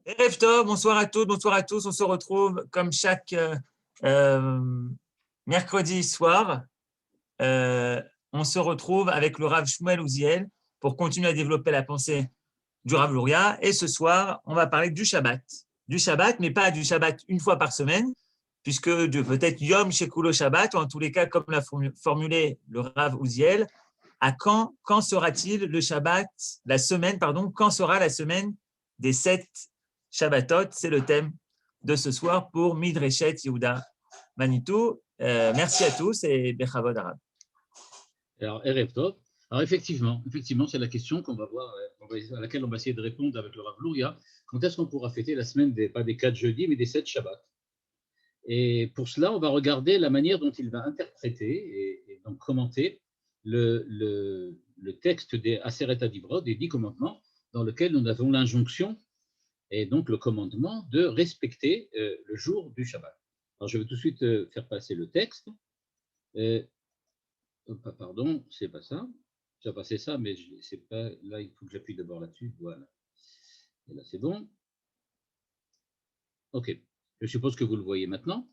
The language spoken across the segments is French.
Erev Tov, bonsoir à toutes, bonsoir à tous. On se retrouve comme chaque mercredi soir. On se retrouve avec le Rav Shmuel Ouziel pour continuer à développer la pensée du Rav Luria. Et ce soir, on va parler du Shabbat. Du Shabbat, mais pas du Shabbat une fois par semaine, puisque peut-être Yom Shekulo Shabbat, ou en tous les cas, comme l'a formulé le Rav Ouziel, à quand sera-t-il le Shabbat, la semaine, pardon, quand sera la semaine des 7 Shabbatot? C'est le thème de ce soir pour Midreshet Yehuda Manitou. Merci à tous et Bechavod Arab. Alors, Erev Tov. Alors, effectivement, c'est la question qu'on va voir, à laquelle on va essayer de répondre avec le Rav Luria. Quand est-ce qu'on pourra fêter la semaine, pas des 4 jeudis, mais des 7 Shabbats? Et pour cela, on va regarder la manière dont il va interpréter et donc commenter le texte des Aseret Adibrot, des 10 commandements, dans lequel nous avons l'injonction et donc le commandement de respecter le jour du Shabbat. Alors, je vais tout de suite faire passer le texte. Pardon, c'est pas ça. J'ai passé ça, mais c'est pas là. Il faut que j'appuie d'abord là-dessus. Voilà. Et là, c'est bon. Ok. Je suppose que vous le voyez maintenant.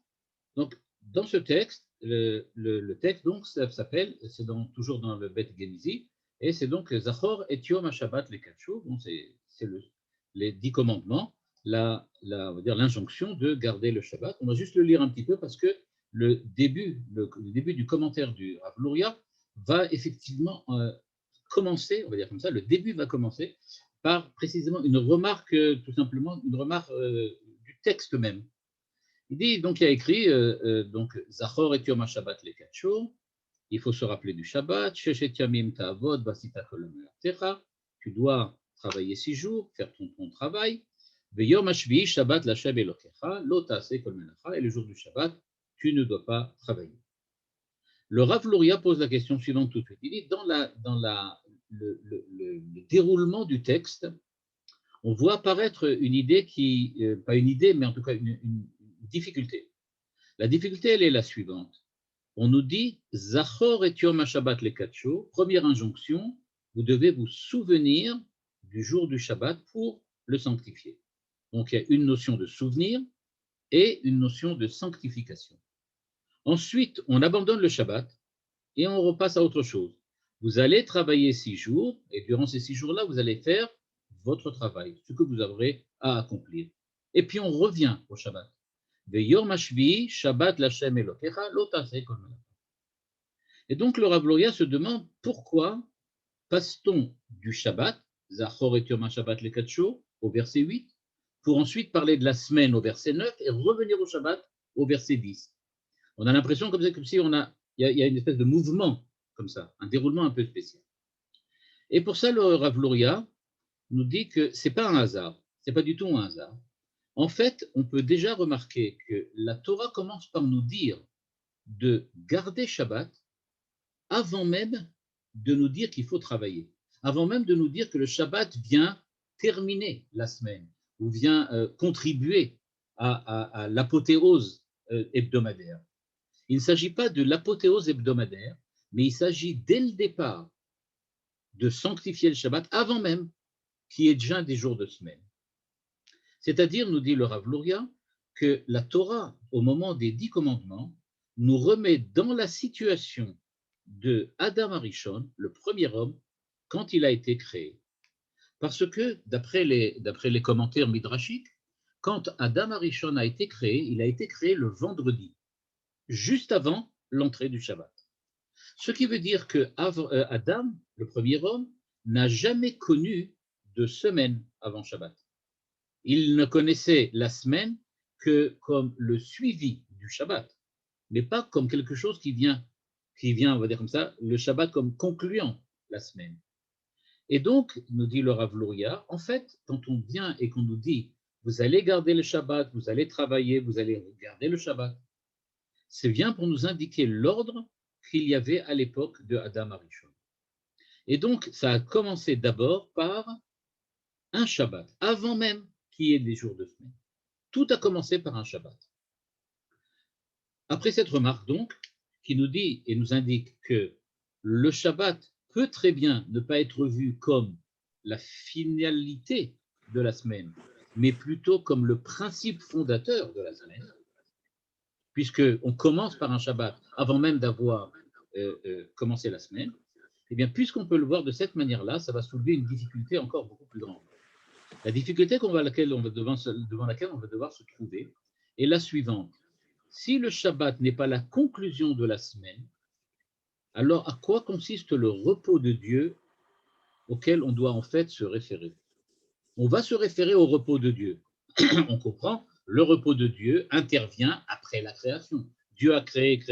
Donc, dans ce texte, le texte donc ça s'appelle, c'est toujours dans le Bet Genizi, et c'est donc Zachor et Yom HaShabbat les 4 jours. Donc, c'est les 10 commandements. On va dire l'injonction de garder le Shabbat. On va juste le lire un petit peu parce que le début du commentaire du Rav Luria va effectivement commencer, on va dire comme ça, le début va commencer par précisément une remarque, tout simplement, une remarque du texte même. Il dit, donc il y a écrit, donc Zachor et Yom HaShabbat les 4 jours, il faut se rappeler du Shabbat, Sheshet Yamim Ta'avod Vasita Kol Melatecha, tu dois travailler 6 jours, faire ton travail, Yom HaShvi Shabbat Lashem Elokecha, Lo Ta'aseh Kol Melacha, et le jour du Shabbat, tu ne dois pas travailler. Le Rav Luria pose la question suivante tout de suite. Il dit, dans le déroulement du texte, on voit apparaître une idée pas une idée, mais en tout cas une difficulté. La difficulté, elle est la suivante. On nous dit, Zachor et Yom HaShabbat les 4 jours, première injonction, vous devez vous souvenir du jour du Shabbat pour le sanctifier. Donc il y a une notion de souvenir et une notion de sanctification. Ensuite, on abandonne le Shabbat et on repasse à autre chose. Vous allez travailler 6 jours et durant ces 6 jours-là, vous allez faire votre travail, ce que vous aurez à accomplir. Et puis on revient au Shabbat. Yom HaShvi, Shabbat Lashem Elokecha, Lo Ta'aseh Kol Melacha. Et donc le Rav Luria se demande pourquoi passe-t-on du Shabbat, Zachor et Yom HaShabbat les 4 jours, au verset 8, pour ensuite parler de la semaine au verset 9 et revenir au Shabbat au verset 10. On a l'impression comme si il y a une espèce de mouvement comme ça, un déroulement un peu spécial. Et pour ça, le Rav Luria nous dit que ce n'est pas un hasard, ce n'est pas du tout un hasard. En fait, on peut déjà remarquer que la Torah commence par nous dire de garder Shabbat avant même de nous dire qu'il faut travailler, avant même de nous dire que le Shabbat vient terminer la semaine ou vient contribuer à l'apothéose hebdomadaire. Il ne s'agit pas de l'apothéose hebdomadaire, mais il s'agit dès le départ de sanctifier le Shabbat avant même qu'il y ait déjà des jours de semaine. C'est-à-dire, nous dit le Rav Luria, que la Torah, au moment des 10 commandements, nous remet dans la situation de Adam Arishon, le premier homme, quand il a été créé. Parce que, d'après les commentaires midrashiques, quand Adam Arishon a été créé, il a été créé le vendredi, juste avant l'entrée du Shabbat. Ce qui veut dire que Adam, le premier homme, n'a jamais connu de semaine avant Shabbat. Il ne connaissait la semaine que comme le suivi du Shabbat, mais pas comme quelque chose qui vient, on va dire comme ça, le Shabbat comme concluant la semaine. Et donc, nous dit le Rav Luria, en fait, quand on vient et qu'on nous dit, vous allez garder le Shabbat, vous allez travailler, vous allez garder le Shabbat, c'est bien pour nous indiquer l'ordre qu'il y avait à l'époque de Adam Arishon. Et donc, ça a commencé d'abord par un Shabbat, avant même qu'il y ait des jours de semaine. Tout a commencé par un Shabbat. Après cette remarque, donc, qui nous dit et nous indique que le Shabbat peut très bien ne pas être vu comme la finalité de la semaine, mais plutôt comme le principe fondateur de la semaine, puisqu'on commence par un Shabbat avant même d'avoir commencé la semaine. Eh bien, puisqu'on peut le voir de cette manière-là, ça va soulever une difficulté encore beaucoup plus grande. La difficulté devant laquelle on va devoir se trouver est la suivante. Si le Shabbat n'est pas la conclusion de la semaine, alors à quoi consiste le repos de Dieu auquel on doit en fait se référer? On va se référer au repos de Dieu. On comprend, le repos de Dieu intervient après la création. Dieu a créé,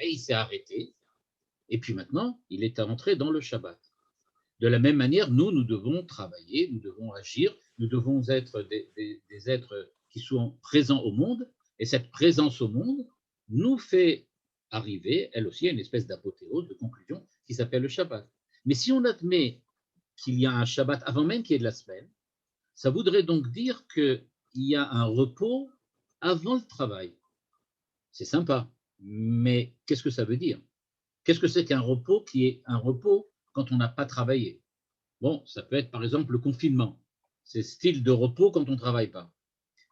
il s'est arrêté, et puis maintenant, il est entré dans le Shabbat. De la même manière, nous devons travailler, nous devons agir, nous devons être des êtres qui sont présents au monde, et cette présence au monde nous fait arriver, elle aussi, à une espèce d'apothéose, de conclusion, qui s'appelle le Shabbat. Mais si on admet qu'il y a un Shabbat avant même qu'il y ait de la semaine, ça voudrait donc dire qu'il y a un repos avant le travail. C'est sympa, mais qu'est-ce que ça veut dire? Qu'est-ce que c'est qu'un repos qui est un repos quand on n'a pas travaillé? Bon, ça peut être par exemple le confinement. C'est style de repos quand on ne travaille pas.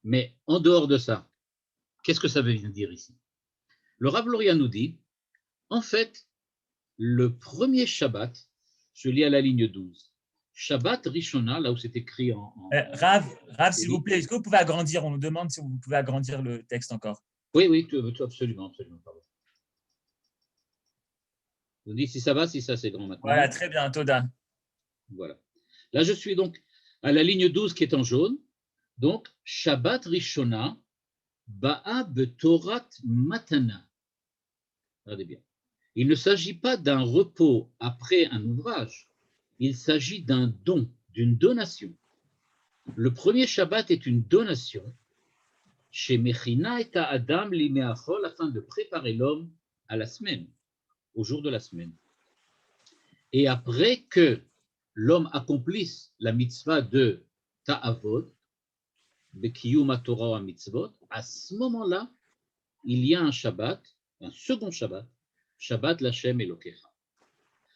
Mais en dehors de ça, qu'est-ce que ça veut dire ici? Le Rav Luria nous dit, en fait, le premier Shabbat, je lis à la ligne 12, Shabbat Rishona, là où c'est écrit Rav, s'il vous plaît, est-ce que vous pouvez agrandir? On nous demande si vous pouvez agrandir le texte encore. Oui, absolument, pardon. Je vous dis si ça va, si ça c'est grand maintenant. Voilà, très bien, Toda. Voilà. Là, je suis donc à la ligne 12 qui est en jaune. Donc, Shabbat Rishona, Ba'a Betorat Matana. Regardez bien. Il ne s'agit pas d'un repos après un ouvrage, il s'agit d'un don, d'une donation. Le premier Shabbat est une donation chez Mechina et Adam Limeachol afin de préparer l'homme à la semaine, au jour de la semaine. Et après que l'homme accomplisse la mitzvah de Ta'avod, Bekiyum Torah mitzvot, à ce moment-là, il y a un Shabbat, un second Shabbat, Shabbat Lashem Elokecha.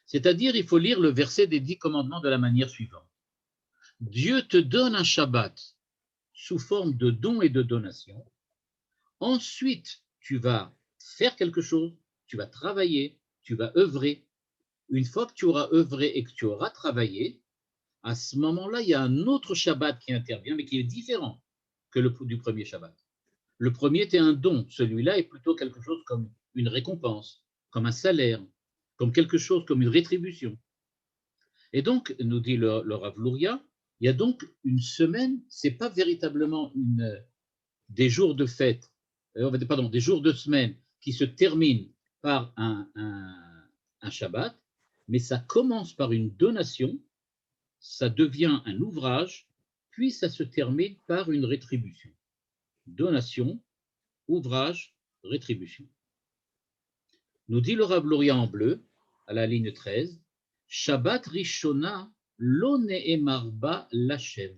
C'est-à-dire, il faut lire le verset des 10 commandements de la manière suivante. Dieu te donne un Shabbat sous forme de don et de donation. Ensuite, tu vas faire quelque chose, tu vas travailler, tu vas œuvrer. Une fois que tu auras œuvré et que tu auras travaillé, à ce moment-là, il y a un autre Shabbat qui intervient, mais qui est différent que du premier Shabbat. Le premier était un don, celui-là est plutôt quelque chose comme une récompense, comme un salaire, comme quelque chose, comme une rétribution. Et donc, nous dit le Rav Luria, il y a donc une semaine, ce n'est pas véritablement des jours de fête, des jours de semaine qui se terminent par un Shabbat, mais ça commence par une donation, ça devient un ouvrage, puis ça se termine par une rétribution. Donation, ouvrage, rétribution. Nous dit le Rav Luria en bleu, à la ligne 13, Shabbat Rishona lo ne'emar ba Lashem.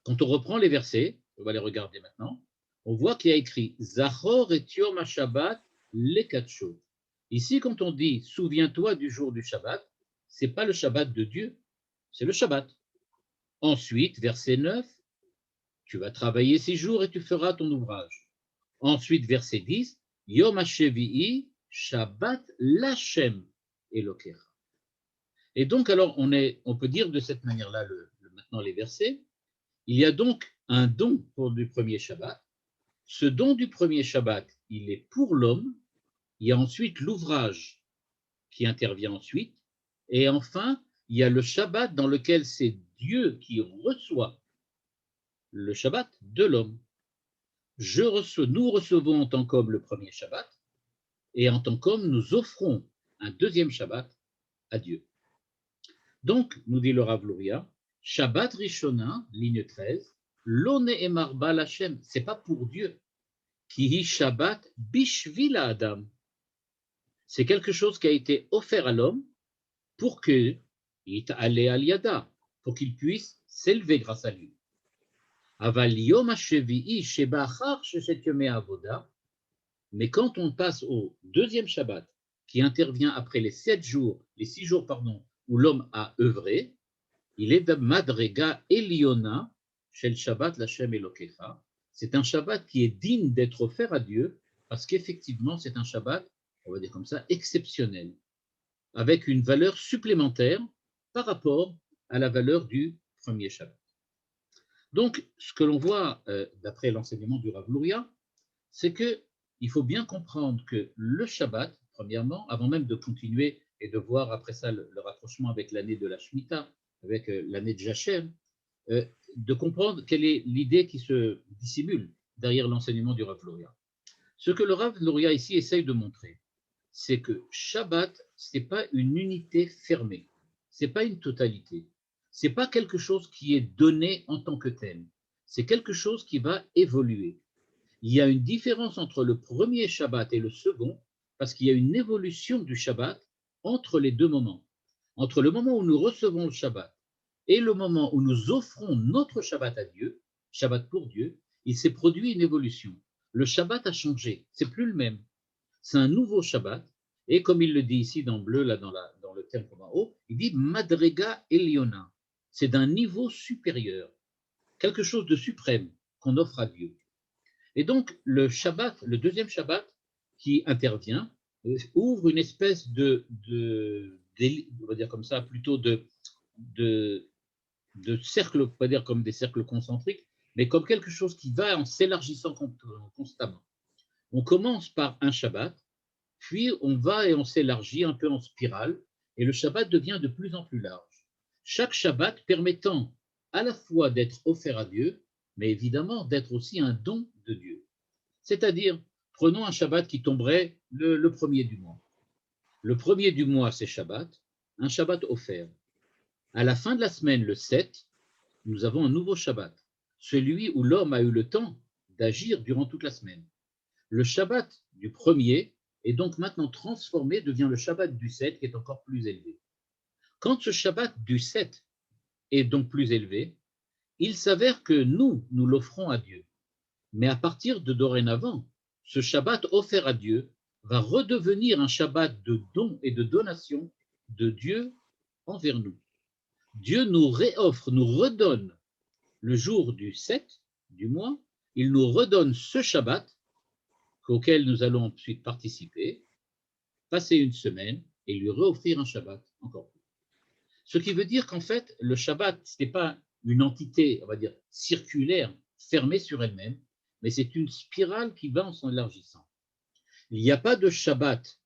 Quand on reprend les versets, on va les regarder maintenant, on voit qu'il y a écrit Zachor et Yom HaShabbat lekadsho. Ici, quand on dit souviens-toi du jour du Shabbat, ce n'est pas le Shabbat de Dieu, c'est le Shabbat. Ensuite, verset 9, tu vas travailler 6 jours et tu feras ton ouvrage. Ensuite, verset 10, Yom HaShevi'i Shabbat Lashem Elokecha. Et donc, alors, on peut dire de cette manière-là, maintenant les versets, il y a donc un don pour du premier Shabbat. Ce don du premier Shabbat, il est pour l'homme. Il y a ensuite l'ouvrage qui intervient ensuite. Et enfin, il y a le Shabbat dans lequel c'est Dieu qui reçoit le Shabbat de l'homme. Nous recevons en tant qu'homme le premier Shabbat, et en tant qu'homme, nous offrons un deuxième Shabbat à Dieu. Donc, nous dit le Rav Luria, Shabbat Rishona, ligne 13, Lo ne'emar ba Lashem, c'est pas pour Dieu. Kihi Shabbat bishvil Adam. C'est quelque chose qui a été offert à l'homme pour que Yit'ale al yada, pour qu'il puisse s'élever grâce à lui. Aval yom hashevi'i sheba'achar sheshet yomei avoda. Mais quand on passe au deuxième Shabbat, qui intervient après les 6 jours, où l'homme a œuvré, il est de Madrega Eliona Shel Shabbat Lashem Elokecha. C'est un Shabbat qui est digne d'être offert à Dieu parce qu'effectivement, c'est un Shabbat, on va dire comme ça, exceptionnel, avec une valeur supplémentaire par rapport à la valeur du premier Shabbat. Donc, ce que l'on voit d'après l'enseignement du Rav Luria, c'est qu'il faut bien comprendre que le Shabbat, premièrement, avant même de continuer et de voir après ça le rapprochement avec l'année de la Shemitah, avec l'année de Jachem, de comprendre quelle est l'idée qui se dissimule derrière l'enseignement du Rav Luria. Ce que le Rav Luria ici essaye de montrer, c'est que Shabbat, ce n'est pas une unité fermée, ce n'est pas une totalité, ce n'est pas quelque chose qui est donné en tant que tel, c'est quelque chose qui va évoluer. Il y a une différence entre le premier Shabbat et le second, parce qu'il y a une évolution du Shabbat entre les deux moments. Entre le moment où nous recevons le Shabbat et le moment où nous offrons notre Shabbat à Dieu, Shabbat pour Dieu, il s'est produit une évolution. Le Shabbat a changé, c'est plus le même. C'est un nouveau Shabbat, et comme il le dit ici dans bleu, là dans le terme en haut, il dit Madrega Eliona. C'est d'un niveau supérieur, quelque chose de suprême qu'on offre à Dieu. Et donc le Shabbat, le deuxième Shabbat qui intervient, ouvre une espèce on va dire comme ça, plutôt de cercles, on va dire comme des cercles concentriques, mais comme quelque chose qui va en s'élargissant constamment. On commence par un Shabbat, puis on va et on s'élargit un peu en spirale, et le Shabbat devient de plus en plus large. Chaque Shabbat permettant à la fois d'être offert à Dieu, mais évidemment d'être aussi un don de Dieu. C'est-à-dire, prenons un Shabbat qui tomberait le premier du mois. Le premier du mois, c'est Shabbat, un Shabbat offert. À la fin de la semaine, le 7, nous avons un nouveau Shabbat, celui où l'homme a eu le temps d'agir durant toute la semaine. Le Shabbat du premier est donc maintenant transformé, devient le Shabbat du 7 qui est encore plus élevé. Quand ce Shabbat du 7 est donc plus élevé, il s'avère que nous l'offrons à Dieu. Mais à partir de dorénavant, ce Shabbat offert à Dieu va redevenir un Shabbat de don et de donation de Dieu envers nous. Dieu nous réoffre, nous redonne le jour du 7 du mois, il nous redonne ce Shabbat auquel nous allons ensuite participer, passer une semaine et lui réoffrir un Shabbat encore plus. Ce qui veut dire qu'en fait, le Shabbat, ce n'est pas une entité, on va dire, circulaire, fermée sur elle-même, mais c'est une spirale qui va en s'élargissant. Il n'y a pas de Shabbat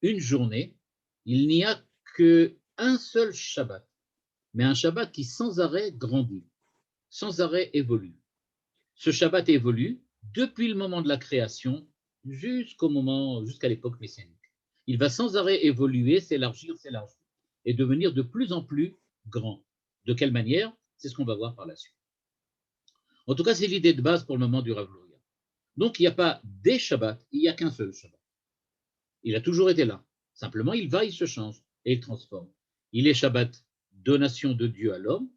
une journée, il n'y a qu'un seul Shabbat, mais un Shabbat qui sans arrêt grandit, sans arrêt évolue. Ce Shabbat évolue depuis le moment de la création jusqu'à l'époque messianique. Il va sans arrêt évoluer, s'élargir, et devenir de plus en plus grand. De quelle manière? C'est ce qu'on va voir par la suite. En tout cas, c'est l'idée de base pour le moment du Rav Luria. Donc, il n'y a pas des Shabbats, il n'y a qu'un seul Shabbat. Il a toujours été là. Simplement, il se change et il transforme. Il est Shabbat, donation de Dieu à l'homme,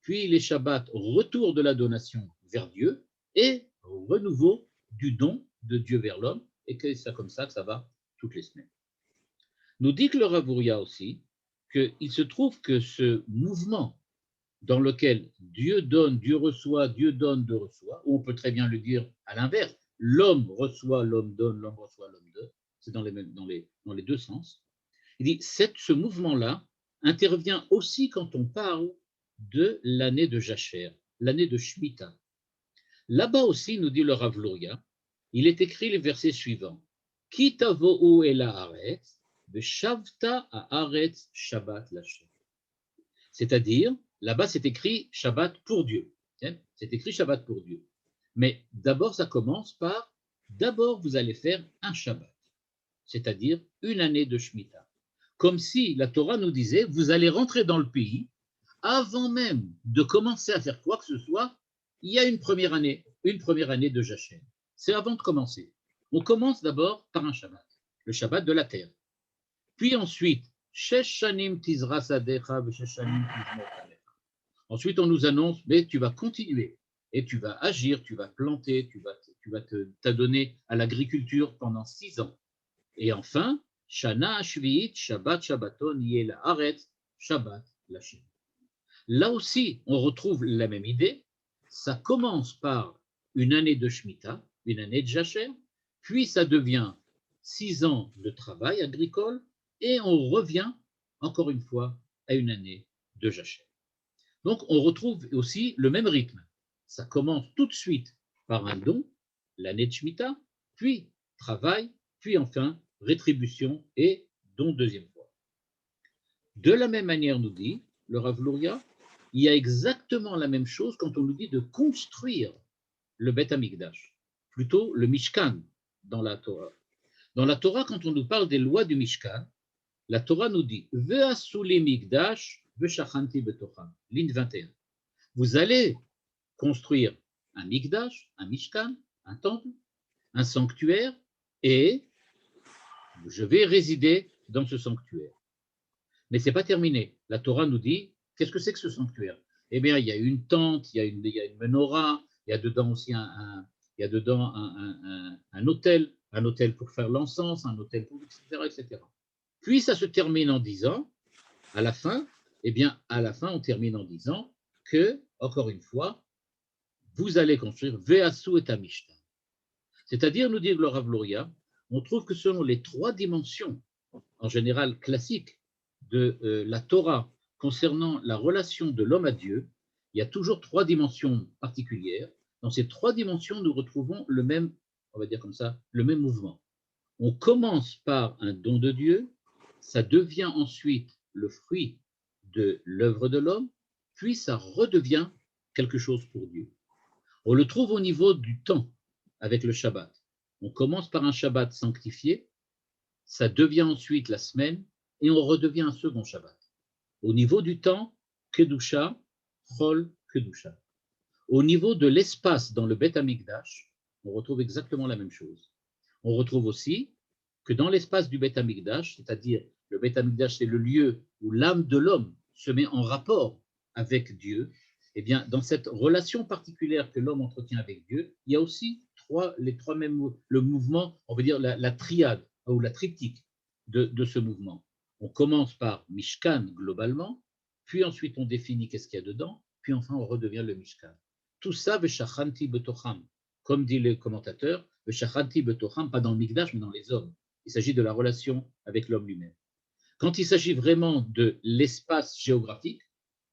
puis il est Shabbat, retour de la donation vers Dieu, et renouveau du don de Dieu vers l'homme, et que c'est comme ça que ça va toutes les semaines. Nous dit que le Rav Luria aussi, qu'il se trouve que ce mouvement dans lequel Dieu donne, Dieu reçoit, Dieu donne, Dieu reçoit, ou on peut très bien le dire à l'inverse, l'homme reçoit, l'homme donne, l'homme reçoit, l'homme donne, c'est dans les deux sens. Il dit, ce mouvement-là intervient aussi quand on parle de l'année de Jacher, l'année de Shemitah. Là-bas aussi, nous dit le Rav Luria, il est écrit les versets suivants. Ki tavo'u el haaretz, v'shavta haaretz Shabbat Lashem. C'est-à-dire, là-bas, c'est écrit Shabbat pour Dieu. C'est écrit Shabbat pour Dieu. Mais d'abord, ça commence par, d'abord, vous allez faire un Shabbat, c'est-à-dire une année de Shemitah. Comme si la Torah nous disait, vous allez rentrer dans le pays, avant même de commencer à faire quoi que ce soit, il y a une première année de Jachem. C'est avant de commencer. On commence d'abord par un Shabbat, le Shabbat de la terre. Puis ensuite, ensuite, on nous annonce, mais tu vas continuer et tu vas agir, tu vas planter, tu vas t'adonner à l'agriculture pendant 6 ans. Et enfin, Shana Shvi'it Shabbat Shabbaton Yel Haaretz Shabbat Lashem. Là aussi, on retrouve la même idée, ça commence par une année de Shemitah, une année de Jachère, puis ça devient 6 ans de travail agricole, et on revient encore une fois à une année de Jachère. Donc on retrouve aussi le même rythme. Ça commence tout de suite par un don, l'année de Shemitah, puis travail, puis enfin rétribution et don deuxième fois. De la même manière, nous dit le Rav Luria, il y a exactement la même chose quand on nous dit de construire le Beth Amikdash, plutôt le Mishkan dans la Torah. Dans la Torah, quand on nous parle des lois du Mishkan, la Torah nous dit Ve'asuli Mikdash ve'shachanti betocham, ligne 21. Vous allez construire un Mikdash, un Mishkan, un temple, un sanctuaire, et je vais résider dans ce sanctuaire. Mais ce n'est pas terminé. La Torah nous dit, qu'est-ce que c'est que ce sanctuaire? Eh bien, il y a une tente, il y a une menorah, il y a dedans aussi un autel pour faire l'encens, un autel pour, etc., etc. Puis ça se termine en disant, à la fin, on termine en disant que, encore une fois, vous allez construire Ve'asu et Amishta. C'est-à-dire, nous dit le Rav Luria, on trouve que selon les 3 dimensions, en général classiques, de la Torah concernant la relation de l'homme à Dieu, il y a toujours 3 dimensions particulières. Dans ces 3 dimensions, nous retrouvons le même, on va dire comme ça, le même mouvement. On commence par un don de Dieu, ça devient ensuite le fruit de l'œuvre de l'homme, puis ça redevient quelque chose pour Dieu. On le trouve au niveau du temps avec le Shabbat. On commence par un Shabbat sanctifié, ça devient ensuite la semaine, et on redevient un second Shabbat. Au niveau du temps, Kedusha, Chol, Kedusha. Au niveau de l'espace dans le Beth Amikdash, on retrouve exactement la même chose. On retrouve aussi que dans l'espace du Beth Amikdash, c'est-à-dire le Beth Amikdash, c'est le lieu où l'âme de l'homme se met en rapport avec Dieu, eh bien, dans cette relation particulière que l'homme entretient avec Dieu, il y a aussi le mouvement, on va dire la triade ou la triptyque de ce mouvement. On commence par Mishkan globalement, puis ensuite on définit qu'est-ce qu'il y a dedans, puis enfin on redevient le Mishkan. Tout ça, Veshachanti betocham, comme dit le commentateur, Veshachanti betocham, pas dans le Mikdash, mais dans les hommes. Il s'agit de la relation avec l'homme lui-même. Quand il s'agit vraiment de l'espace géographique,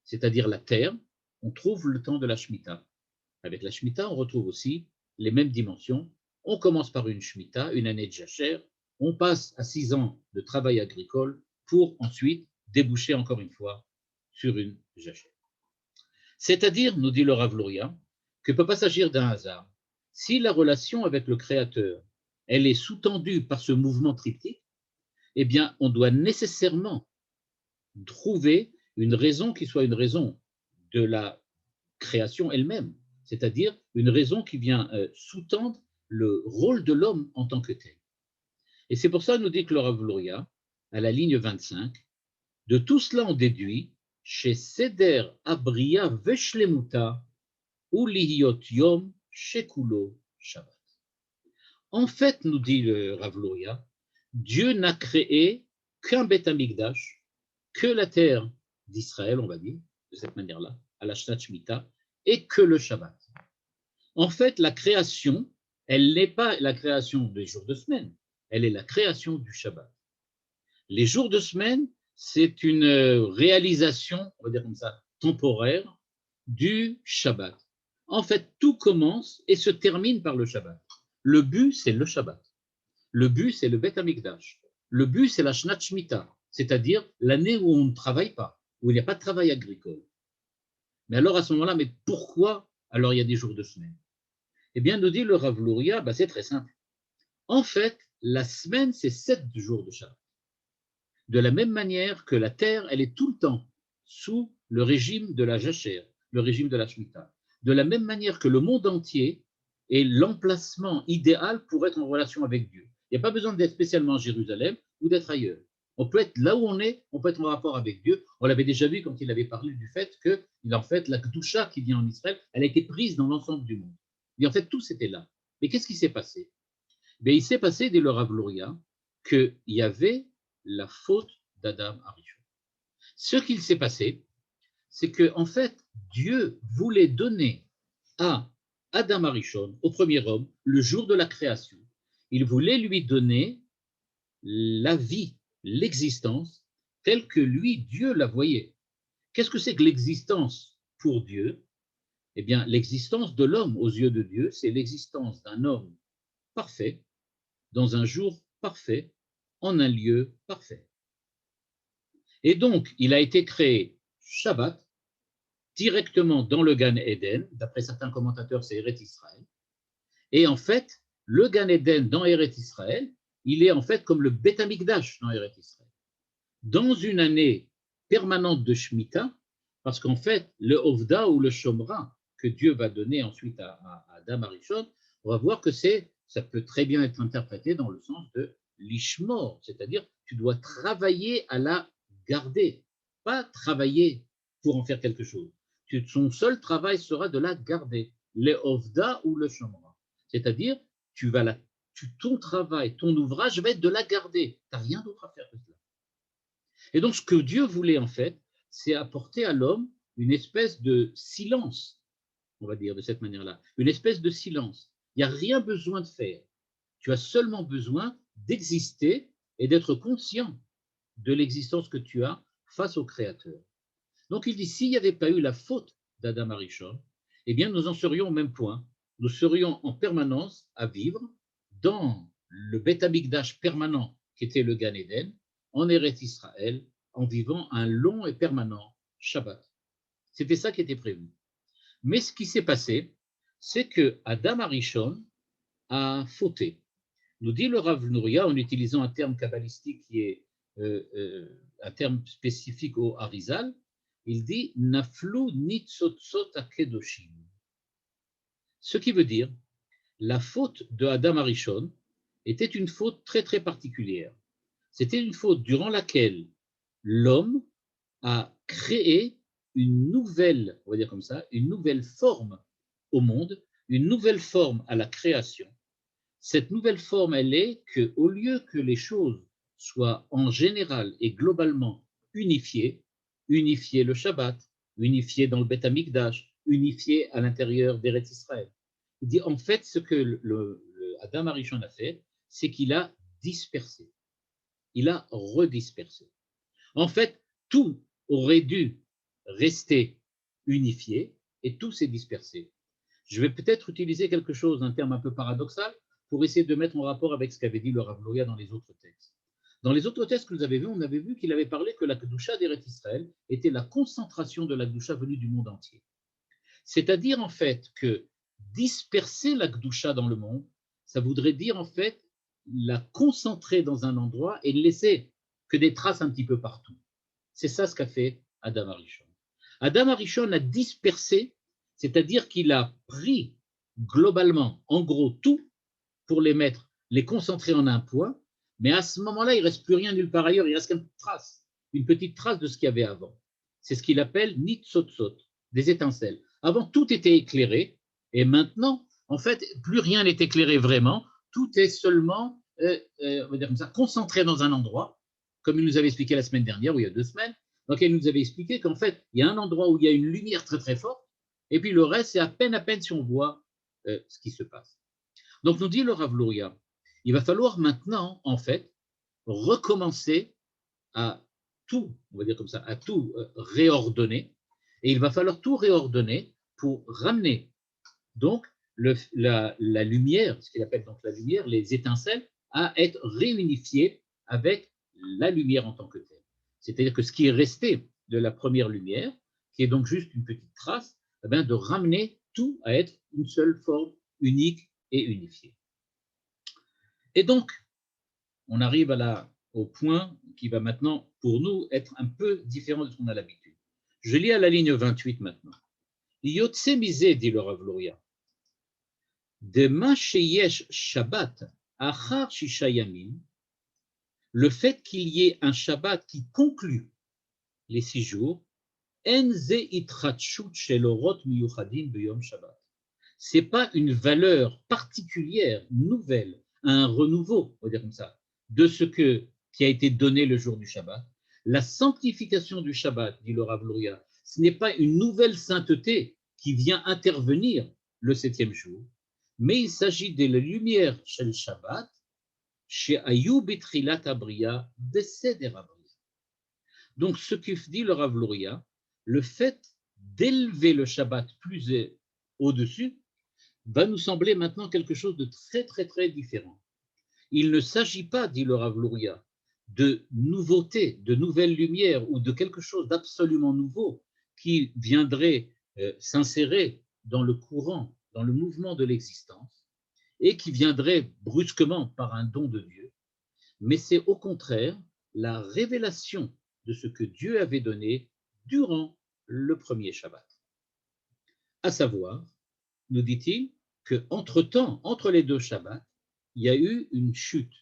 c'est-à-dire la terre, on trouve le temps de la Shemitah. Avec la Shemitah, on retrouve aussi les mêmes dimensions. On commence par une Shemitah, une année de jachère, on passe à 6 ans de travail agricole pour ensuite déboucher encore une fois sur une jachère. C'est-à-dire, nous dit le Rav Luria, qu'il ne peut pas s'agir d'un hasard. Si la relation avec le Créateur, elle est sous-tendue par ce mouvement triptyque, eh bien, on doit nécessairement trouver une raison qui soit une raison de la création elle-même, c'est-à-dire une raison qui vient sous-tendre le rôle de l'homme en tant que tel. Et c'est pour ça, nous dit que le Rav Luria, à la ligne 25, de tout cela on déduit chez Seder Abria Veshlemuta ou Lihiyot Yom Shekulo Shabbat. En fait, nous dit le Rav Luria, Dieu n'a créé qu'un Beth Amikdash, que la terre d'Israël, on va dire, de cette manière-là, à la Shnat Shemitah, et que le Shabbat. En fait, la création, elle n'est pas la création des jours de semaine, elle est la création du Shabbat. Les jours de semaine, c'est une réalisation, on va dire comme ça, temporaire du Shabbat. En fait, tout commence et se termine par le Shabbat. Le but, c'est le Shabbat. Le but, c'est le Beth Amikdash. Le but, c'est la Shnat Shemitah, c'est-à-dire l'année où on ne travaille pas, où il n'y a pas de travail agricole. Mais alors, à ce moment-là, mais pourquoi alors il y a des jours de semaine? Eh bien, nous dit le Rav Luria, c'est très simple. En fait, la semaine, c'est 7 jours de Shabbat. De la même manière que la terre, elle est tout le temps sous le régime de la jachère, le régime de la Shemitah. De la même manière que le monde entier est l'emplacement idéal pour être en relation avec Dieu. Il n'y a pas besoin d'être spécialement à Jérusalem ou d'être ailleurs. On peut être là où on est, on peut être en rapport avec Dieu. On l'avait déjà vu quand il avait parlé du fait que, en fait, la Kedusha qui vient en Israël, elle a été prise dans l'ensemble du monde. Et en fait, tout c'était là. Mais qu'est-ce qui s'est passé? Il s'est passé, dès le Rav Luria, qu'il y avait la faute d'Adam Arishon. Ce qu'il s'est passé, c'est que en fait, Dieu voulait donner à Adam Arishon, au premier homme, le jour de la création. Il voulait lui donner la vie, l'existence, telle que lui, Dieu, la voyait. Qu'est-ce que c'est que l'existence pour Dieu? Eh bien, l'existence de l'homme aux yeux de Dieu, c'est l'existence d'un homme parfait, dans un jour parfait, en un lieu parfait. Et donc, il a été créé Shabbat, directement dans le Gan Eden, d'après certains commentateurs, c'est Eretz Israël. Et en fait, le Gan Eden dans Eretz Israël, il est en fait comme le Beth Amikdash dans Eretz Israël. Dans une année permanente de Shemitah, parce qu'en fait, le Ovda ou le Shomra que Dieu va donner ensuite à Adam Arishon, on va voir que ça peut très bien être interprété dans le sens de l'ishmor, c'est-à-dire tu dois travailler à la garder, pas travailler pour en faire quelque chose. Son seul travail sera de la garder, le Ovda ou le Shomra, c'est-à-dire ton travail, ton ouvrage va être de la garder, tu n'as rien d'autre à faire que cela. Et donc, ce que Dieu voulait, en fait, c'est apporter à l'homme une espèce de silence, on va dire de cette manière-là, une espèce de silence. Il n'y a rien besoin de faire. Tu as seulement besoin d'exister et d'être conscient de l'existence que tu as face au Créateur. Donc, il dit, s'il n'y avait pas eu la faute d'Adam Arishon, eh bien, nous en serions au même point. Nous serions en permanence à vivre dans le Beth Amikdash permanent qui était le Gan Eden, en Eretz Israël, en vivant un long et permanent Shabbat. C'était ça qui était prévu. Mais ce qui s'est passé, c'est que Adam Arishon a fauté. Nous dit le Rav Nouria, en utilisant un terme kabbalistique qui est un terme spécifique au Harizal, il dit Naflu nitzotzot akedoshim. Ce qui veut dire la faute de Adam Arishon était une faute très très particulière. C'était une faute durant laquelle l'homme a créé une nouvelle, on va dire comme ça, une nouvelle forme au monde, une nouvelle forme à la création. Cette nouvelle forme, elle est qu'au lieu que les choses soient en général et globalement unifiées, unifiées le Shabbat, unifiées dans le Beth Amikdash, unifiées à l'intérieur d'Eretz Israël. Il dit en fait ce que le Adam Arishon a fait, c'est qu'il a dispersé. Il a redispersé. En fait, tout aurait dû rester unifié et tout s'est dispersé. Je vais peut-être utiliser quelque chose, un terme un peu paradoxal, pour essayer de mettre en rapport avec ce qu'avait dit le Rav Louia dans les autres textes. Dans les autres textes que vous avez vus, on avait vu qu'il avait parlé que la Kedusha d'Eretz Israël était la concentration de la Kedusha venue du monde entier. C'est-à-dire en fait que disperser la Kedusha dans le monde, ça voudrait dire en fait la concentrer dans un endroit et ne laisser que des traces un petit peu partout. C'est ça ce qu'a fait Adam Arishon. Adam Arishon a dispersé, c'est-à-dire qu'il a pris globalement, en gros, tout pour les concentrer en un point, mais à ce moment-là, il ne reste plus rien nulle part ailleurs, il reste une petite trace de ce qu'il y avait avant. C'est ce qu'il appelle nitzotzot, des étincelles. Avant, tout était éclairé, et maintenant, en fait, plus rien n'est éclairé vraiment, tout est seulement, on va dire comme ça, concentré dans un endroit, comme il nous avait expliqué la semaine dernière, ou il y a 2 semaines, donc il nous avait expliqué qu'en fait, il y a un endroit où il y a une lumière très très forte, et puis le reste, c'est à peine si on voit ce qui se passe. Donc nous dit le Rav Louria, il va falloir maintenant, en fait, recommencer à tout, on va dire comme ça, à tout réordonner, et il va falloir tout réordonner pour ramener donc la lumière, ce qu'il appelle donc la lumière, les étincelles, à être réunifiées avec la lumière en tant que telle. C'est-à-dire que ce qui est resté de la première lumière, qui est donc juste une petite trace, eh bien, de ramener tout à être une seule forme unique et unifiée. Et donc, on arrive au point qui va maintenant, pour nous, être un peu différent de ce qu'on a l'habitude. Je lis à la ligne 28 maintenant. Yotse misé, dit le Rav Louria, Dema sheyesh Shabbat achar shisha yamim, le fait qu'il y ait un Shabbat qui conclut les 6 jours, enze itratshut shel orot miyuchadim beyom Shabbat. C'est pas une valeur particulière, nouvelle, un renouveau, on va dire comme ça, de ce qui a été donné le jour du Shabbat. La sanctification du Shabbat, dit le Rav Louria, ce n'est pas une nouvelle sainteté qui vient intervenir le 7e jour, mais il s'agit des lumières chez le Shabbat, chez Ayou Betrilat Abriya, Beseder Abriya. Donc, ce que dit le Rav Luria, le fait d'élever le Shabbat plus au-dessus va nous sembler maintenant quelque chose de très, très, très différent. Il ne s'agit pas, dit le Rav Luria, de nouveautés, de nouvelles lumières ou de quelque chose d'absolument nouveau qui viendrait s'insérer dans le courant, dans le mouvement de l'existence et qui viendrait brusquement par un don de Dieu, mais c'est au contraire la révélation de ce que Dieu avait donné durant le premier Shabbat. À savoir, nous dit-il, qu'entre-temps, entre les deux Shabbats, il y a eu une chute.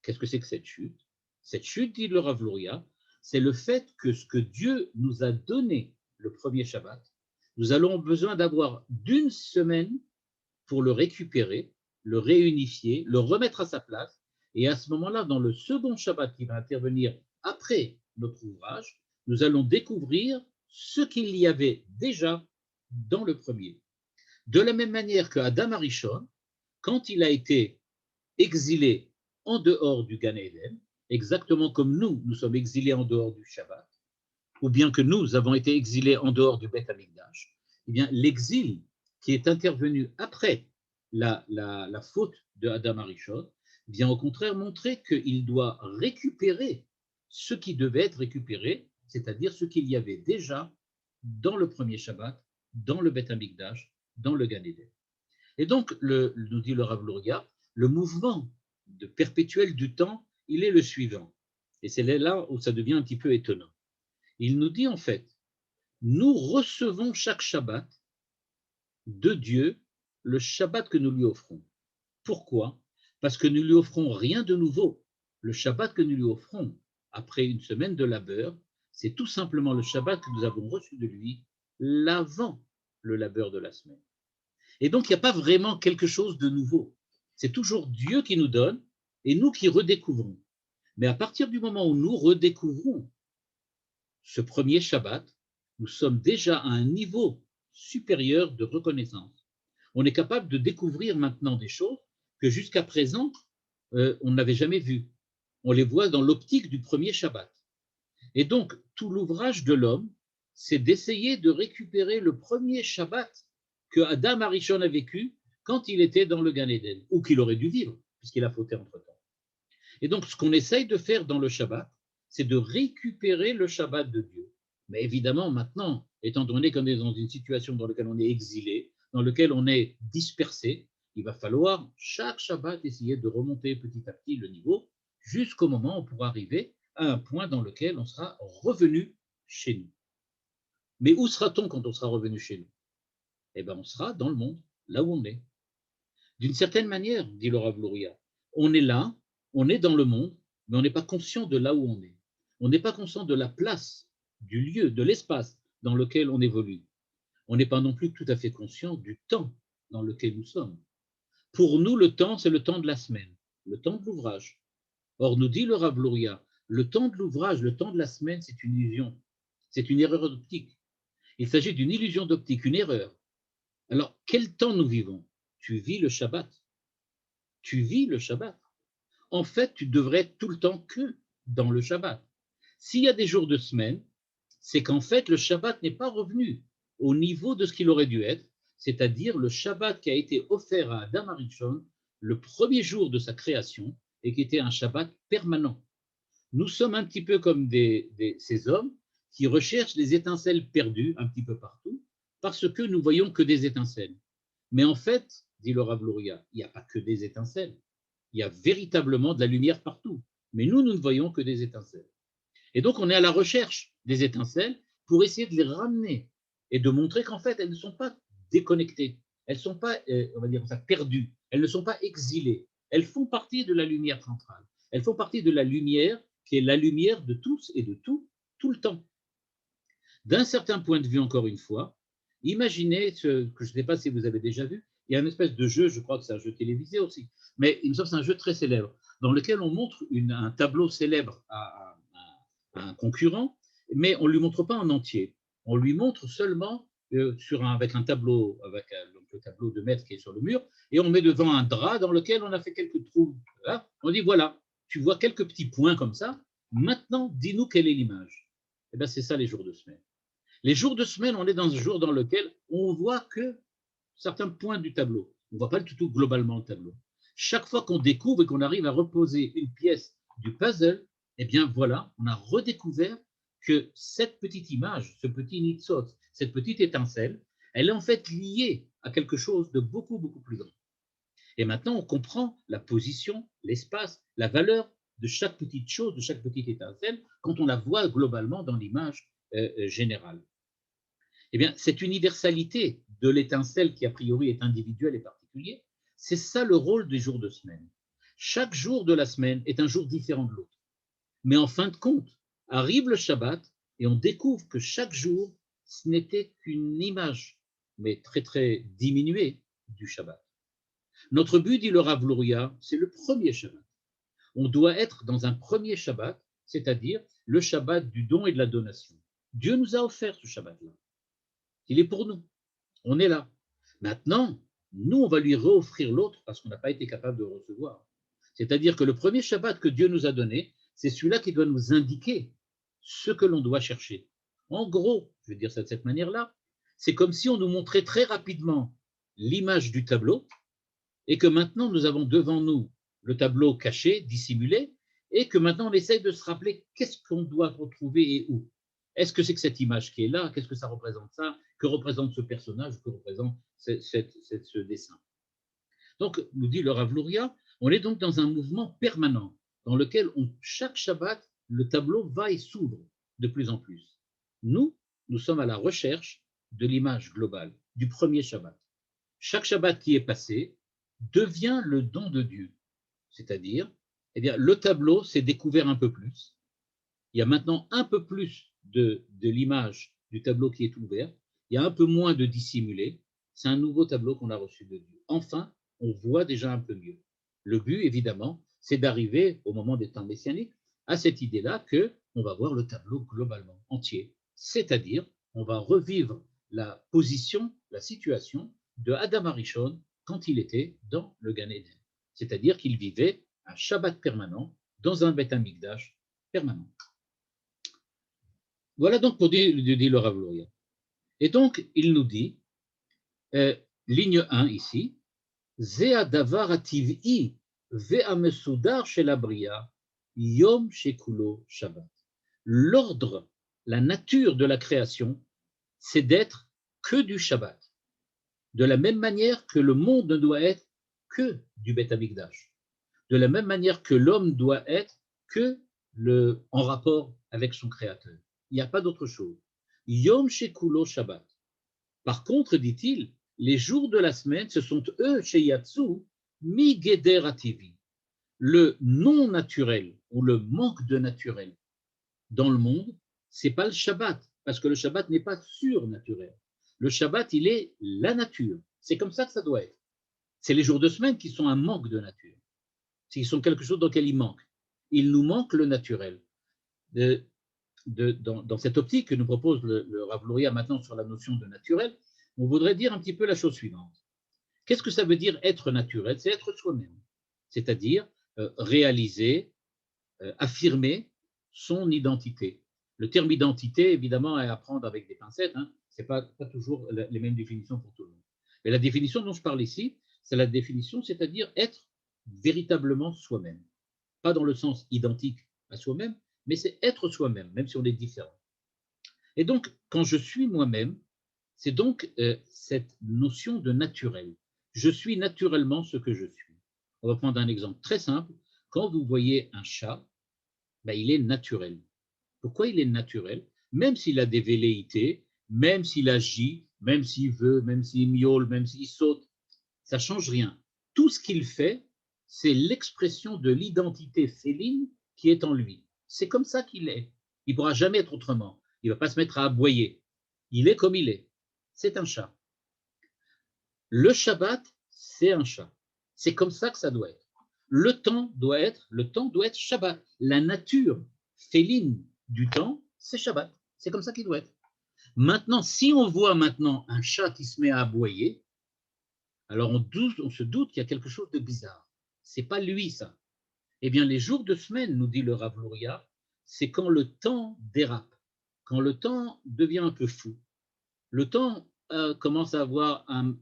Qu'est-ce que c'est que cette chute? Cette chute, dit le Rav Luria, c'est le fait que ce que Dieu nous a donné le premier Shabbat, nous allons besoin d'avoir d'une semaine pour le récupérer, le réunifier, le remettre à sa place. Et à ce moment-là, dans le second Shabbat qui va intervenir après notre ouvrage, nous allons découvrir ce qu'il y avait déjà dans le premier. De la même manière que Adam Arishon, quand il a été exilé en dehors du Gan Eden, exactement comme nous sommes exilés en dehors du Shabbat, ou bien que nous avons été exilés en dehors du Beth Amikdash, eh bien l'exil qui est intervenu après la faute de Adam Arishon vient au contraire montrer qu'il doit récupérer ce qui devait être récupéré, c'est-à-dire ce qu'il y avait déjà dans le premier Shabbat, dans le Beth Amikdash, dans le Gan Eden. Et donc, nous dit le Rav Luria, le mouvement de perpétuel du temps, il est le suivant. Et c'est là où ça devient un petit peu étonnant. Il nous dit en fait, nous recevons chaque Shabbat de Dieu le Shabbat que nous lui offrons. Pourquoi? Parce que nous lui offrons rien de nouveau. Le Shabbat que nous lui offrons après une semaine de labeur, c'est tout simplement le Shabbat que nous avons reçu de lui l'avant le labeur de la semaine. Et donc, il n'y a pas vraiment quelque chose de nouveau. C'est toujours Dieu qui nous donne et nous qui redécouvrons. Mais à partir du moment où nous redécouvrons ce premier Shabbat, nous sommes déjà à un niveau supérieur de reconnaissance. On est capable de découvrir maintenant des choses que jusqu'à présent, on n'avait jamais vues. On les voit dans l'optique du premier Shabbat. Et donc, tout l'ouvrage de l'homme, c'est d'essayer de récupérer le premier Shabbat que Adam Arishon a vécu quand il était dans le Gan Eden, ou qu'il aurait dû vivre, puisqu'il a fauté entre-temps. Et donc, ce qu'on essaye de faire dans le Shabbat, c'est de récupérer le Shabbat de Dieu. Mais évidemment, maintenant, étant donné qu'on est dans une situation dans laquelle on est exilé, dans laquelle on est dispersé, il va falloir chaque Shabbat essayer de remonter petit à petit le niveau jusqu'au moment où on pourra arriver à un point dans lequel on sera revenu chez nous. Mais où sera-t-on quand on sera revenu chez nous? Eh bien, on sera dans le monde, là où on est. D'une certaine manière, dit le Rav Luria, on est là, on est dans le monde, mais on n'est pas conscient de là où on est. On n'est pas conscient de la place, du lieu, de l'espace dans lequel on évolue. On n'est pas non plus tout à fait conscient du temps dans lequel nous sommes. Pour nous, le temps, c'est le temps de la semaine, le temps de l'ouvrage. Or, nous dit le Rav Luria, le temps de l'ouvrage, le temps de la semaine, c'est une illusion. C'est une erreur d'optique. Il s'agit d'une illusion d'optique, une erreur. Alors, quel temps nous vivons? Tu vis le Shabbat. Tu vis le Shabbat. En fait, tu devrais être tout le temps que dans le Shabbat. S'il y a des jours de semaine, c'est qu'en fait, le Shabbat n'est pas revenu au niveau de ce qu'il aurait dû être, c'est-à-dire le Shabbat qui a été offert à Adam Arishon le premier jour de sa création et qui était un Shabbat permanent. Nous sommes un petit peu comme ces hommes qui recherchent des étincelles perdues un petit peu partout parce que nous voyons que des étincelles. Mais en fait, dit le Rav Luria, il n'y a pas que des étincelles. Il y a véritablement de la lumière partout. Mais nous ne voyons que des étincelles. Et donc, on est à la recherche des étincelles pour essayer de les ramener et de montrer qu'en fait, elles ne sont pas déconnectées. Elles ne sont pas, on va dire ça, perdues. Elles ne sont pas exilées. Elles font partie de la lumière centrale. Elles font partie de la lumière qui est la lumière de tous et de tout, tout le temps. D'un certain point de vue, encore une fois, imaginez ce que je ne sais pas si vous avez déjà vu, il y a une espèce de jeu, je crois que c'est un jeu télévisé aussi, mais il me semble que c'est un jeu très célèbre, dans lequel on montre un tableau célèbre à un concurrent, mais on ne lui montre pas en entier. On lui montre seulement avec un tableau, donc le tableau de maître qui est sur le mur, et on met devant un drap dans lequel on a fait quelques trous. Là, on dit voilà, tu vois quelques petits points comme ça. Maintenant, dis-nous quelle est l'image. Eh bien, c'est ça les jours de semaine. Les jours de semaine, on est dans un jour dans lequel on voit que certains points du tableau. On ne voit pas tout globalement le tableau. Chaque fois qu'on découvre et qu'on arrive à reposer une pièce du puzzle, eh bien voilà, on a redécouvert que cette petite image, ce petit nitzot, cette petite étincelle, elle est en fait liée à quelque chose de beaucoup, beaucoup plus grand. Et maintenant, on comprend la position, l'espace, la valeur de chaque petite chose, de chaque petite étincelle, quand on la voit globalement dans l'image générale. Eh bien, cette universalité de l'étincelle qui, a priori, est individuelle et particulière, c'est ça le rôle des jours de semaine. Chaque jour de la semaine est un jour différent de l'autre. Mais en fin de compte, arrive le Shabbat et on découvre que chaque jour, ce n'était qu'une image, mais très, très diminuée du Shabbat. Notre but, dit le Rav Luria, c'est le premier Shabbat. On doit être dans un premier Shabbat, c'est-à-dire le Shabbat du don et de la donation. Dieu nous a offert ce Shabbat-là. Il est pour nous. On est là. Maintenant, nous, on va lui réoffrir l'autre parce qu'on n'a pas été capable de le recevoir. C'est-à-dire que le premier Shabbat que Dieu nous a donné, c'est celui-là qui doit nous indiquer ce que l'on doit chercher. En gros, je vais dire ça de cette manière-là, c'est comme si on nous montrait très rapidement l'image du tableau et que maintenant nous avons devant nous le tableau caché, dissimulé, et que maintenant on essaye de se rappeler qu'est-ce qu'on doit retrouver et où. Est-ce que c'est que cette image qui est là? Qu'est-ce que ça représente ça? Que représente ce personnage? Que représente ce dessin? Donc, nous dit le Rav Luria, on est donc dans un mouvement permanent dans lequel chaque Shabbat, le tableau va et s'ouvre de plus en plus. Nous sommes à la recherche de l'image globale, du premier Shabbat. Chaque Shabbat qui est passé devient le don de Dieu. C'est-à-dire, eh bien, le tableau s'est découvert un peu plus. Il y a maintenant un peu plus de l'image du tableau qui est ouvert. Il y a un peu moins de dissimulé. C'est un nouveau tableau qu'on a reçu de Dieu. Enfin, on voit déjà un peu mieux. Le but, évidemment, c'est d'arriver, au moment des temps messianiques, à cette idée-là qu'on va voir le tableau globalement, entier. C'est-à-dire, on va revivre la position, la situation de Adam Arishon quand il était dans le Gan Eden. C'est-à-dire qu'il vivait un Shabbat permanent dans un Beth Amikdash permanent. Voilà donc pour dire le Rav Luria. Et donc, il nous dit, ligne 1 ici, Zea davar ativ'i ve'amesudar shel abria yom shekulo Shabbat. L'ordre, la nature de la création, c'est d'être que du Shabbat. De la même manière que le monde ne doit être que du Beth Amikdash. De la même manière que l'homme doit être que en rapport avec son Créateur. Il n'y a pas d'autre chose. Yom Shekulo Shabbat. Par contre, dit-il, les jours de la semaine, ce sont eux, Sheyatsu, mi Geder Ativi. Le non naturel ou le manque de naturel dans le monde, c'est pas le Shabbat, parce que le Shabbat n'est pas surnaturel. Le Shabbat, il est la nature. C'est comme ça que ça doit être. C'est les jours de semaine qui sont un manque de nature. Ils sont quelque chose dans lequel il manque. Il nous manque le naturel. Dans cette optique que nous propose le Rav Luria maintenant sur la notion de naturel, on voudrait dire un petit peu la chose suivante. Qu'est-ce que ça veut dire être naturel? C'est être soi-même, c'est-à-dire réaliser, affirmer son identité. Le terme identité, évidemment, est à prendre avec des pincettes, hein. Ce n'est pas toujours les mêmes définitions pour tout le monde. Mais la définition dont je parle ici, c'est la définition, c'est-à-dire être véritablement soi-même. Pas dans le sens identique à soi-même, mais c'est être soi-même, même si on est différent. Et donc, quand je suis moi-même, c'est donc cette notion de naturel. Je suis naturellement ce que je suis. On va prendre un exemple très simple. Quand vous voyez un chat, ben, il est naturel. Pourquoi il est naturel? Même s'il a des velléités, même s'il agit, même s'il veut, même s'il miaule, même s'il saute, ça ne change rien. Tout ce qu'il fait, c'est l'expression de l'identité féline qui est en lui. C'est comme ça qu'il est. Il ne pourra jamais être autrement. Il ne va pas se mettre à aboyer. Il est comme il est. C'est un chat. Le Shabbat, c'est un chat. C'est comme ça que ça doit être. Le temps doit être Shabbat. La nature féline du temps, c'est Shabbat. C'est comme ça qu'il doit être. Maintenant, si on voit maintenant un chat qui se met à aboyer, alors on se doute qu'il y a quelque chose de bizarre. C'est pas lui, ça. Eh bien, les jours de semaine, nous dit le Rav Luria, c'est quand le temps dérape, quand le temps devient un peu fou. Le temps commence à avoir un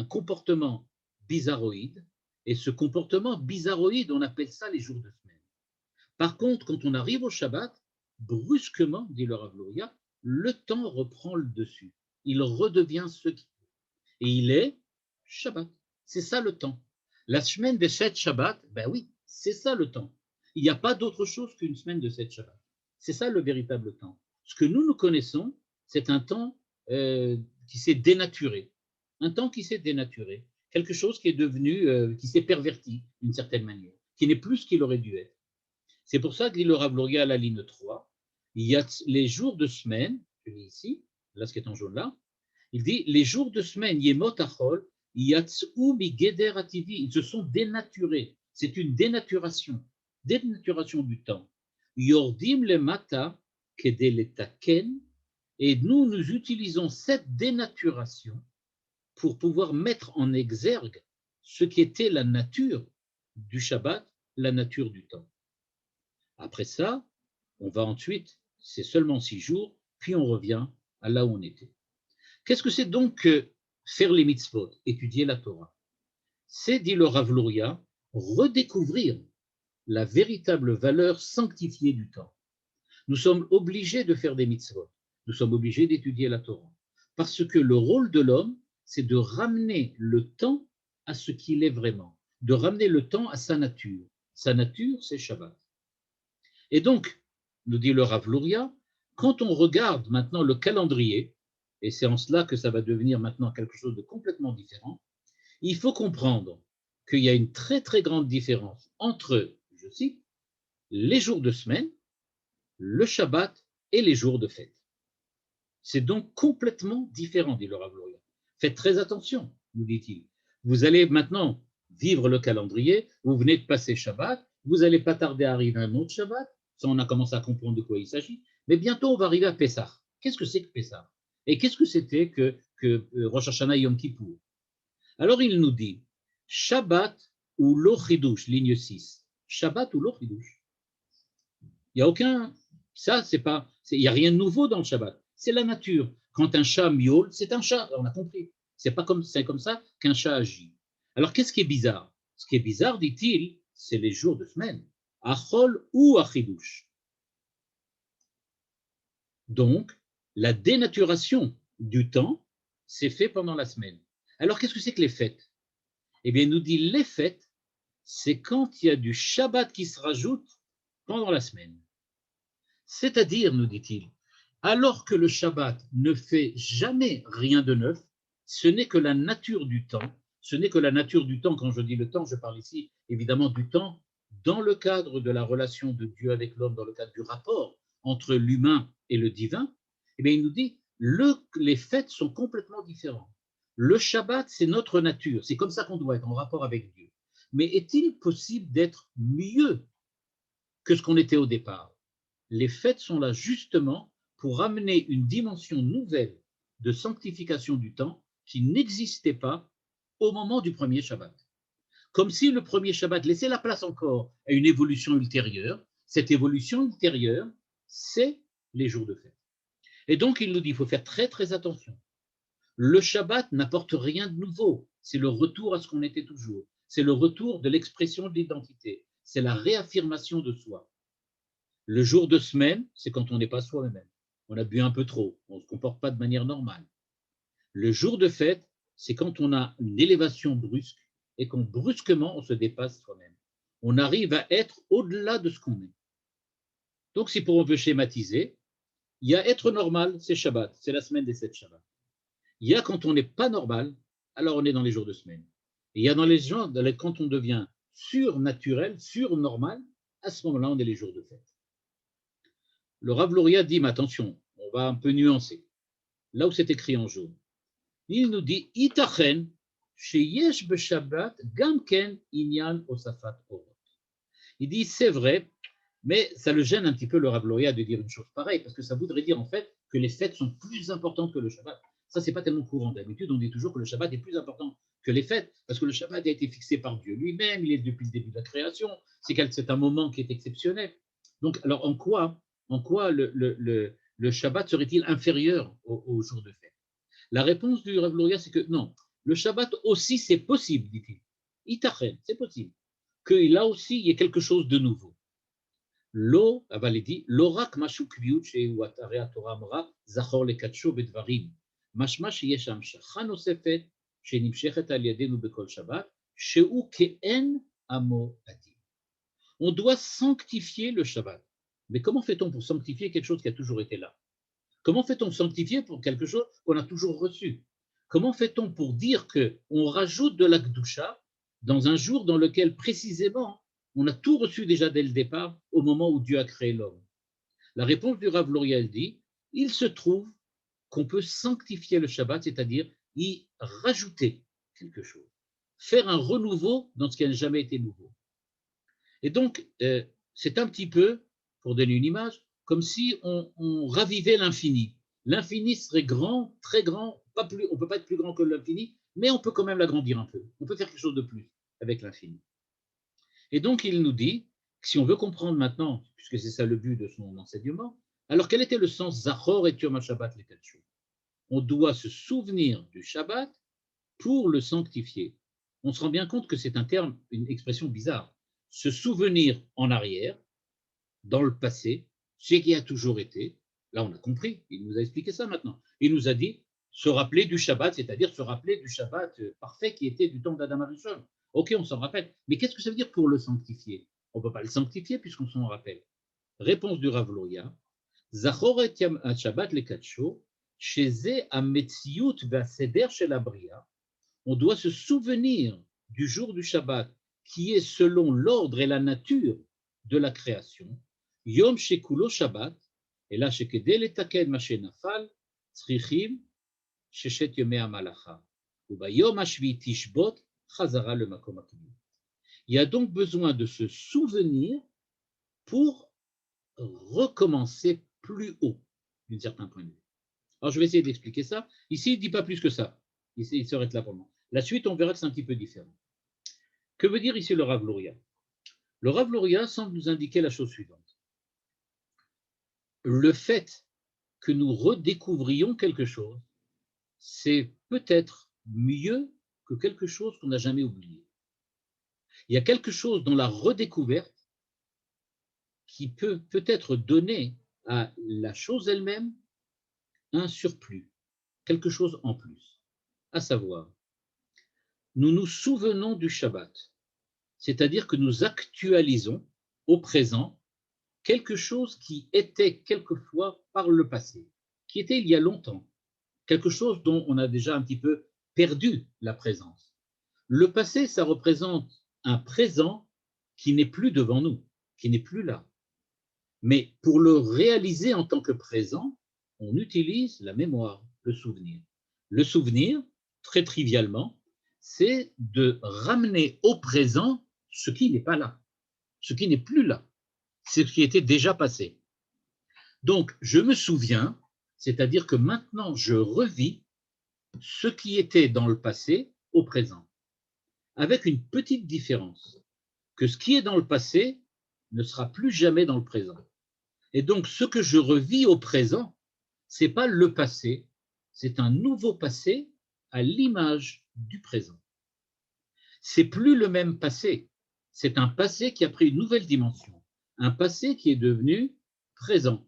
comportement bizarroïde, et ce comportement bizarroïde, on appelle ça les jours de semaine. Par contre, quand on arrive au Shabbat, brusquement, dit le Rav Luria, le temps reprend le dessus. Il redevient ce qu'il est. Et il est Shabbat. C'est ça le temps. La semaine de 7 Shabbat, ben oui, c'est ça le temps. Il n'y a pas d'autre chose qu'une semaine de 7 Shabbat. C'est ça le véritable temps. Ce que nous connaissons, c'est un temps qui s'est dénaturé. Un temps qui s'est dénaturé. Quelque chose qui est devenu, qui s'est perverti d'une certaine manière, qui n'est plus ce qu'il aurait dû être. C'est pour ça que dit le Rav Luria à la ligne 3, il y a les jours de semaine, je lis ici, là ce qui est en jaune là, il dit les jours de semaine, Yemot Achol, Yatzou Migeder Ativi, ils se sont dénaturés. C'est une dénaturation du temps. Yordim le Mata, Kedeletaken, et nous utilisons cette dénaturation pour pouvoir mettre en exergue ce qui était la nature du Shabbat, la nature du temps. Après ça, on va ensuite, c'est seulement 6 jours, puis on revient à là où on était. Qu'est-ce que c'est donc que faire les mitzvot, étudier la Torah? C'est, dit le Rav Luria, redécouvrir la véritable valeur sanctifiée du temps. Nous sommes obligés de faire des mitzvot, nous sommes obligés d'étudier la Torah, parce que le rôle de l'homme, c'est de ramener le temps à ce qu'il est vraiment, de ramener le temps à sa nature. Sa nature, c'est Shabbat. Et donc, nous dit le Rav Luria, quand on regarde maintenant le calendrier, et c'est en cela que ça va devenir maintenant quelque chose de complètement différent, il faut comprendre qu'il y a une très très grande différence entre, je cite, les jours de semaine, le Shabbat et les jours de fête. C'est donc complètement différent, dit le Rav Luria. Faites très attention, nous dit-il. Vous allez maintenant vivre le calendrier, vous venez de passer Shabbat, vous n'allez pas tarder à arriver à un autre Shabbat, ça on a commencé à comprendre de quoi il s'agit, mais bientôt on va arriver à Pessah. Qu'est-ce que c'est que Pessah? Et qu'est-ce que c'était que Rosh Hashanah Yom Kippour? Alors il nous dit, Shabbat ou lo chidush, ligne 6. Shabbat ou lo chidush. Il n'y a aucun, ça c'est pas, il n'y a rien de nouveau dans le Shabbat. C'est la nature. Quand un chat miaule, c'est un chat, on a compris. C'est comme ça qu'un chat agit. Alors qu'est-ce qui est bizarre? Ce qui est bizarre, dit-il, c'est les jours de semaine. Achol ou achidush. Donc, la dénaturation du temps s'est fait pendant la semaine. Alors qu'est-ce que c'est que les fêtes? Eh bien, il nous dit les fêtes, c'est quand il y a du Shabbat qui se rajoute pendant la semaine. C'est-à-dire, nous dit-il, alors que le Shabbat ne fait jamais rien de neuf, ce n'est que la nature du temps, ce n'est que la nature du temps, quand je dis le temps, je parle ici évidemment du temps dans le cadre de la relation de Dieu avec l'homme, dans le cadre du rapport entre l'humain et le divin, eh bien il nous dit, les fêtes sont complètement différentes. Le Shabbat, c'est notre nature, c'est comme ça qu'on doit être en rapport avec Dieu. Mais est-il possible d'être mieux que ce qu'on était au départ? Les fêtes sont là justement pour amener une dimension nouvelle de sanctification du temps qui n'existait pas au moment du premier Shabbat. Comme si le premier Shabbat laissait la place encore à une évolution ultérieure. Cette évolution ultérieure, c'est les jours de fête. Et donc, il nous dit, il faut faire très très attention. Le Shabbat n'apporte rien de nouveau. C'est le retour à ce qu'on était toujours. C'est le retour de l'expression de l'identité. C'est la réaffirmation de soi. Le jour de semaine, c'est quand on n'est pas soi-même. On a bu un peu trop, on ne se comporte pas de manière normale. Le jour de fête, c'est quand on a une élévation brusque et quand brusquement on se dépasse soi-même. On arrive à être au-delà de ce qu'on est. Donc, si on veut schématiser, il y a être normal, c'est Shabbat, c'est la semaine des 7 Shabbats. Il y a quand on n'est pas normal, alors on est dans les jours de semaine. Et il y a dans les gens, quand on devient surnaturel, surnormal, à ce moment-là, on est les jours de fête. Le Rav Luria dit, mais attention, on va un peu nuancer. Là où c'est écrit en jaune, il nous dit, Itachen, sheyesh b'Shabbat, gamken inyan osafat orot. Il dit, c'est vrai, mais ça le gêne un petit peu le Rav Luria de dire une chose pareille, parce que ça voudrait dire en fait que les fêtes sont plus importantes que le Shabbat. Ça, c'est pas tellement courant. D'habitude, on dit toujours que le Shabbat est plus important que les fêtes, parce que le Shabbat a été fixé par Dieu lui-même, il est depuis le début de la création, c'est un moment qui est exceptionnel. Donc, alors en quoi le Shabbat serait-il inférieur au jour de fête? La réponse du Rav Luria, c'est que non, le Shabbat aussi, c'est possible, dit-il. Itachen, c'est possible. Que là aussi, il y ait quelque chose de nouveau. Lo, il dit, l'orak mashu kviut shehu atarea Torah amra zachor lekadsho bedvarim. Mashma sheyesh sham shacha nosefet shenimshechet al yadenu bekol Shabbat shehu ke'en amo adim. On doit sanctifier le Shabbat. Mais comment fait-on pour sanctifier quelque chose qui a toujours été là? Comment fait-on sanctifier pour quelque chose qu'on a toujours reçu? Comment fait-on pour dire qu'on rajoute de la Kedusha dans un jour dans lequel précisément on a tout reçu déjà dès le départ au moment où Dieu a créé l'homme? La réponse du Rav Luria dit, il se trouve qu'on peut sanctifier le Shabbat, c'est-à-dire y rajouter quelque chose, faire un renouveau dans ce qui n'a jamais été nouveau. Et donc, c'est un petit peu, pour donner une image, comme si on ravivait l'infini. L'infini serait grand, très grand, pas plus, on ne peut pas être plus grand que l'infini, mais on peut quand même l'agrandir un peu. On peut faire quelque chose de plus avec l'infini. Et donc, il nous dit, si on veut comprendre maintenant, puisque c'est ça le but de son enseignement, alors quel était le sens Zachor et Yom HaShabbat les 4 jours? On doit se souvenir du Shabbat pour le sanctifier. On se rend bien compte que c'est un terme, une expression bizarre. Se souvenir en arrière, dans le passé, ce qui a toujours été. Là, on a compris, il nous a expliqué ça maintenant. Il nous a dit se rappeler du Shabbat, c'est-à-dire se rappeler du Shabbat parfait qui était du temps d'Adam Arishon. Ok, on s'en rappelle. Mais qu'est-ce que ça veut dire pour le sanctifier? On ne peut pas le sanctifier puisqu'on s'en rappelle. Réponse du Rav Luria. Zachor et Shabbat le Katsho, chez Ametziut Vaseder shel Abria. On doit se souvenir du jour du Shabbat qui est selon l'ordre et la nature de la création. Yom Shekulo Shabbat, et là, Shekede letaken mashe nafal, tzrichim, sheshet yomei hamalacha. Ubayom hashvi tishbot, chazara le makom hakibud. Il y a donc besoin de se souvenir pour recommencer plus haut, d'un certain point de vue. Alors, je vais essayer d'expliquer ça. Ici, il ne dit pas plus que ça. Il s'arrête là pour le moment. La suite, on verra que c'est un petit peu différent. Que veut dire ici le Rav Luria? Le Rav Luria semble nous indiquer la chose suivante. Le fait que nous redécouvrions quelque chose, c'est peut-être mieux que quelque chose qu'on n'a jamais oublié. Il y a quelque chose dans la redécouverte qui peut peut-être donner à la chose elle-même un surplus, quelque chose en plus. À savoir, nous nous souvenons du Shabbat, c'est-à-dire que nous actualisons au présent quelque chose qui était quelquefois par le passé, qui était il y a longtemps, quelque chose dont on a déjà un petit peu perdu la présence. Le passé, ça représente un présent qui n'est plus devant nous, qui n'est plus là. Mais pour le réaliser en tant que présent, on utilise la mémoire, le souvenir. Le souvenir, très trivialement, c'est de ramener au présent ce qui n'est pas là, ce qui n'est plus là, ce qui était déjà passé. Donc, je me souviens, c'est-à-dire que maintenant, je revis ce qui était dans le passé au présent, avec une petite différence, que ce qui est dans le passé ne sera plus jamais dans le présent. Et donc, ce que je revis au présent, ce n'est pas le passé, c'est un nouveau passé à l'image du présent. C'est plus le même passé, c'est un passé qui a pris une nouvelle dimension, un passé qui est devenu présent,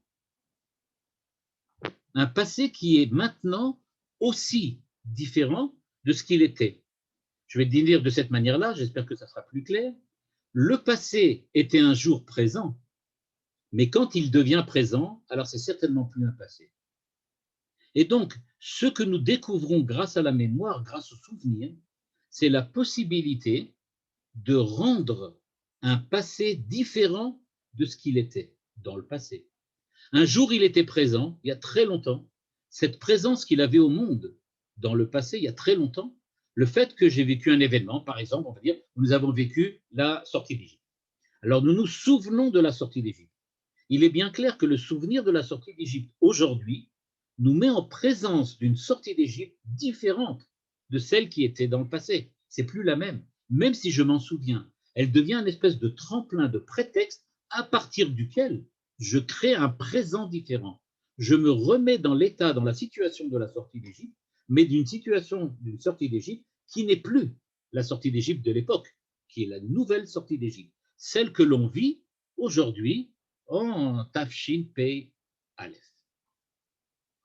un passé qui est maintenant aussi différent de ce qu'il était. Je vais dire de cette manière-là, j'espère que ça sera plus clair. Le passé était un jour présent, mais quand il devient présent, alors c'est certainement plus un passé. Et donc, ce que nous découvrons grâce à la mémoire, grâce au souvenir, c'est la possibilité de rendre un passé différent de ce qu'il était dans le passé. Un jour, il était présent, il y a très longtemps, cette présence qu'il avait au monde dans le passé, il y a très longtemps, le fait que j'ai vécu un événement, par exemple, on va dire, nous avons vécu la sortie d'Égypte. Alors, nous nous souvenons de la sortie d'Égypte. Il est bien clair que le souvenir de la sortie d'Égypte aujourd'hui nous met en présence d'une sortie d'Égypte différente de celle qui était dans le passé. C'est plus la même si je m'en souviens. Elle devient une espèce de tremplin, de prétexte à partir duquel je crée un présent différent. Je me remets dans l'état, dans la situation de la sortie d'Égypte, mais d'une sortie d'Égypte qui n'est plus la sortie d'Égypte de l'époque, qui est la nouvelle sortie d'Égypte, celle que l'on vit aujourd'hui en Tafshin Pei Aleph.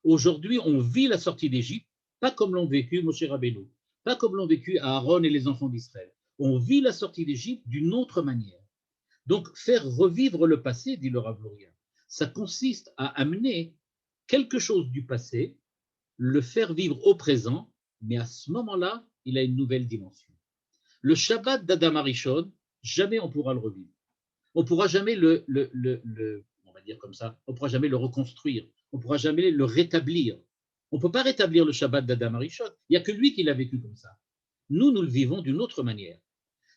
Aujourd'hui, on vit la sortie d'Égypte, pas comme l'ont vécu Moshe Rabbeinu, pas comme l'ont vécu Aaron et les enfants d'Israël. On vit la sortie d'Égypte d'une autre manière. Donc, faire revivre le passé, dit le Rav Luria, ça consiste à amener quelque chose du passé, le faire vivre au présent, mais à ce moment-là, il a une nouvelle dimension. Le Shabbat d'Adam Arishon, jamais on pourra le revivre. On ne pourra jamais on va dire comme ça, on ne pourra jamais le reconstruire, on ne pourra jamais le rétablir. On ne peut pas rétablir le Shabbat d'Adam Arishon. Il n'y a que lui qui l'a vécu comme ça. Nous, nous le vivons d'une autre manière.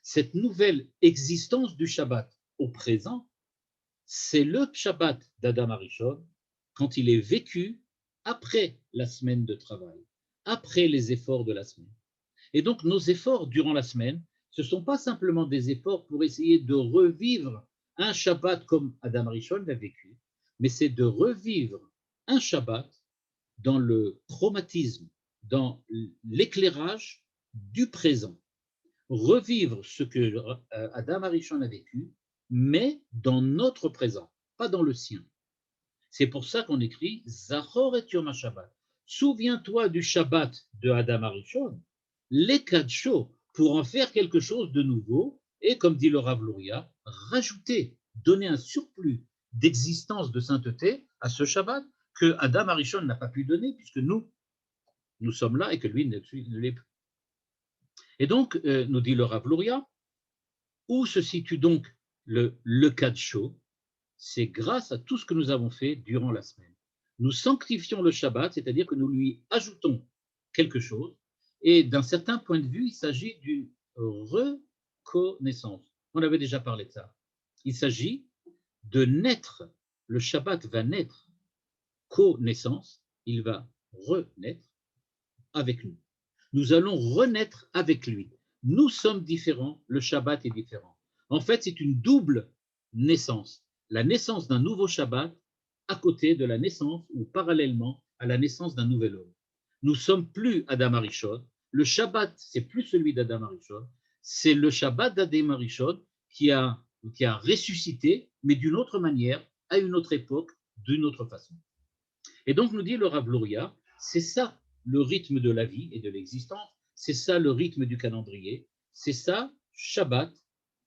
Cette nouvelle existence du Shabbat au présent, c'est le Shabbat d'Adam Arishon quand il est vécu après la semaine de travail, après les efforts de la semaine. Et donc, nos efforts durant la semaine, ce ne sont pas simplement des efforts pour essayer de revivre un Shabbat comme Adam Rishon l'a vécu, mais c'est de revivre un Shabbat dans le chromatisme, dans l'éclairage du présent. Revivre ce que Adam Rishon a vécu, mais dans notre présent, pas dans le sien. C'est pour ça qu'on écrit Zachor et Yom HaShabbat. Souviens-toi du Shabbat de Adam Rishon, les Kadsho, pour en faire quelque chose de nouveau, et comme dit le Rav Luria, rajouter, donner un surplus d'existence, de sainteté à ce Shabbat que Adam Arishon n'a pas pu donner, puisque nous sommes là et que lui ne l'est plus. Et donc, nous dit le Rav Luria, où se situe donc le Kadsho? C'est grâce à tout ce que nous avons fait durant la semaine. Nous sanctifions le Shabbat, c'est-à-dire que nous lui ajoutons quelque chose, et d'un certain point de vue, il s'agit d'une reconnaissance. On avait déjà parlé de ça. Il s'agit de naître. Le Shabbat va naître, connaissance, il va renaître avec nous. Nous allons renaître avec lui. Nous sommes différents, le Shabbat est différent. En fait, c'est une double naissance. La naissance d'un nouveau Shabbat à côté de la naissance ou parallèlement à la naissance d'un nouvel homme. Nous sommes plus Adam Arishon. Le Shabbat, c'est plus celui d'Adam Arishon. C'est le Shabbat d'Adam Arishon qui a ressuscité, mais d'une autre manière, à une autre époque, d'une autre façon. Et donc, nous dit le Rav Luria, c'est ça le rythme de la vie et de l'existence, c'est ça le rythme du calendrier, c'est ça Shabbat,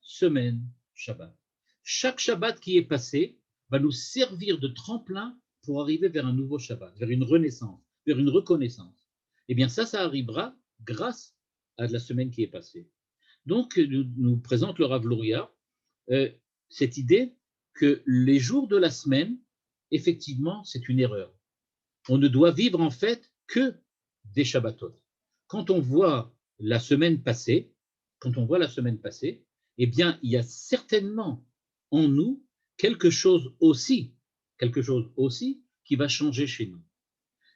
semaine, Shabbat. Chaque Shabbat qui est passé va nous servir de tremplin pour arriver vers un nouveau Shabbat, vers une renaissance, vers une reconnaissance. Eh bien ça arrivera grâce à la semaine qui est passée. Donc, nous présente le Rav Luria cette idée que les jours de la semaine, effectivement, c'est une erreur. On ne doit vivre en fait que des Shabbatot. Quand on voit la semaine passer, eh bien, il y a certainement en nous quelque chose aussi qui va changer chez nous.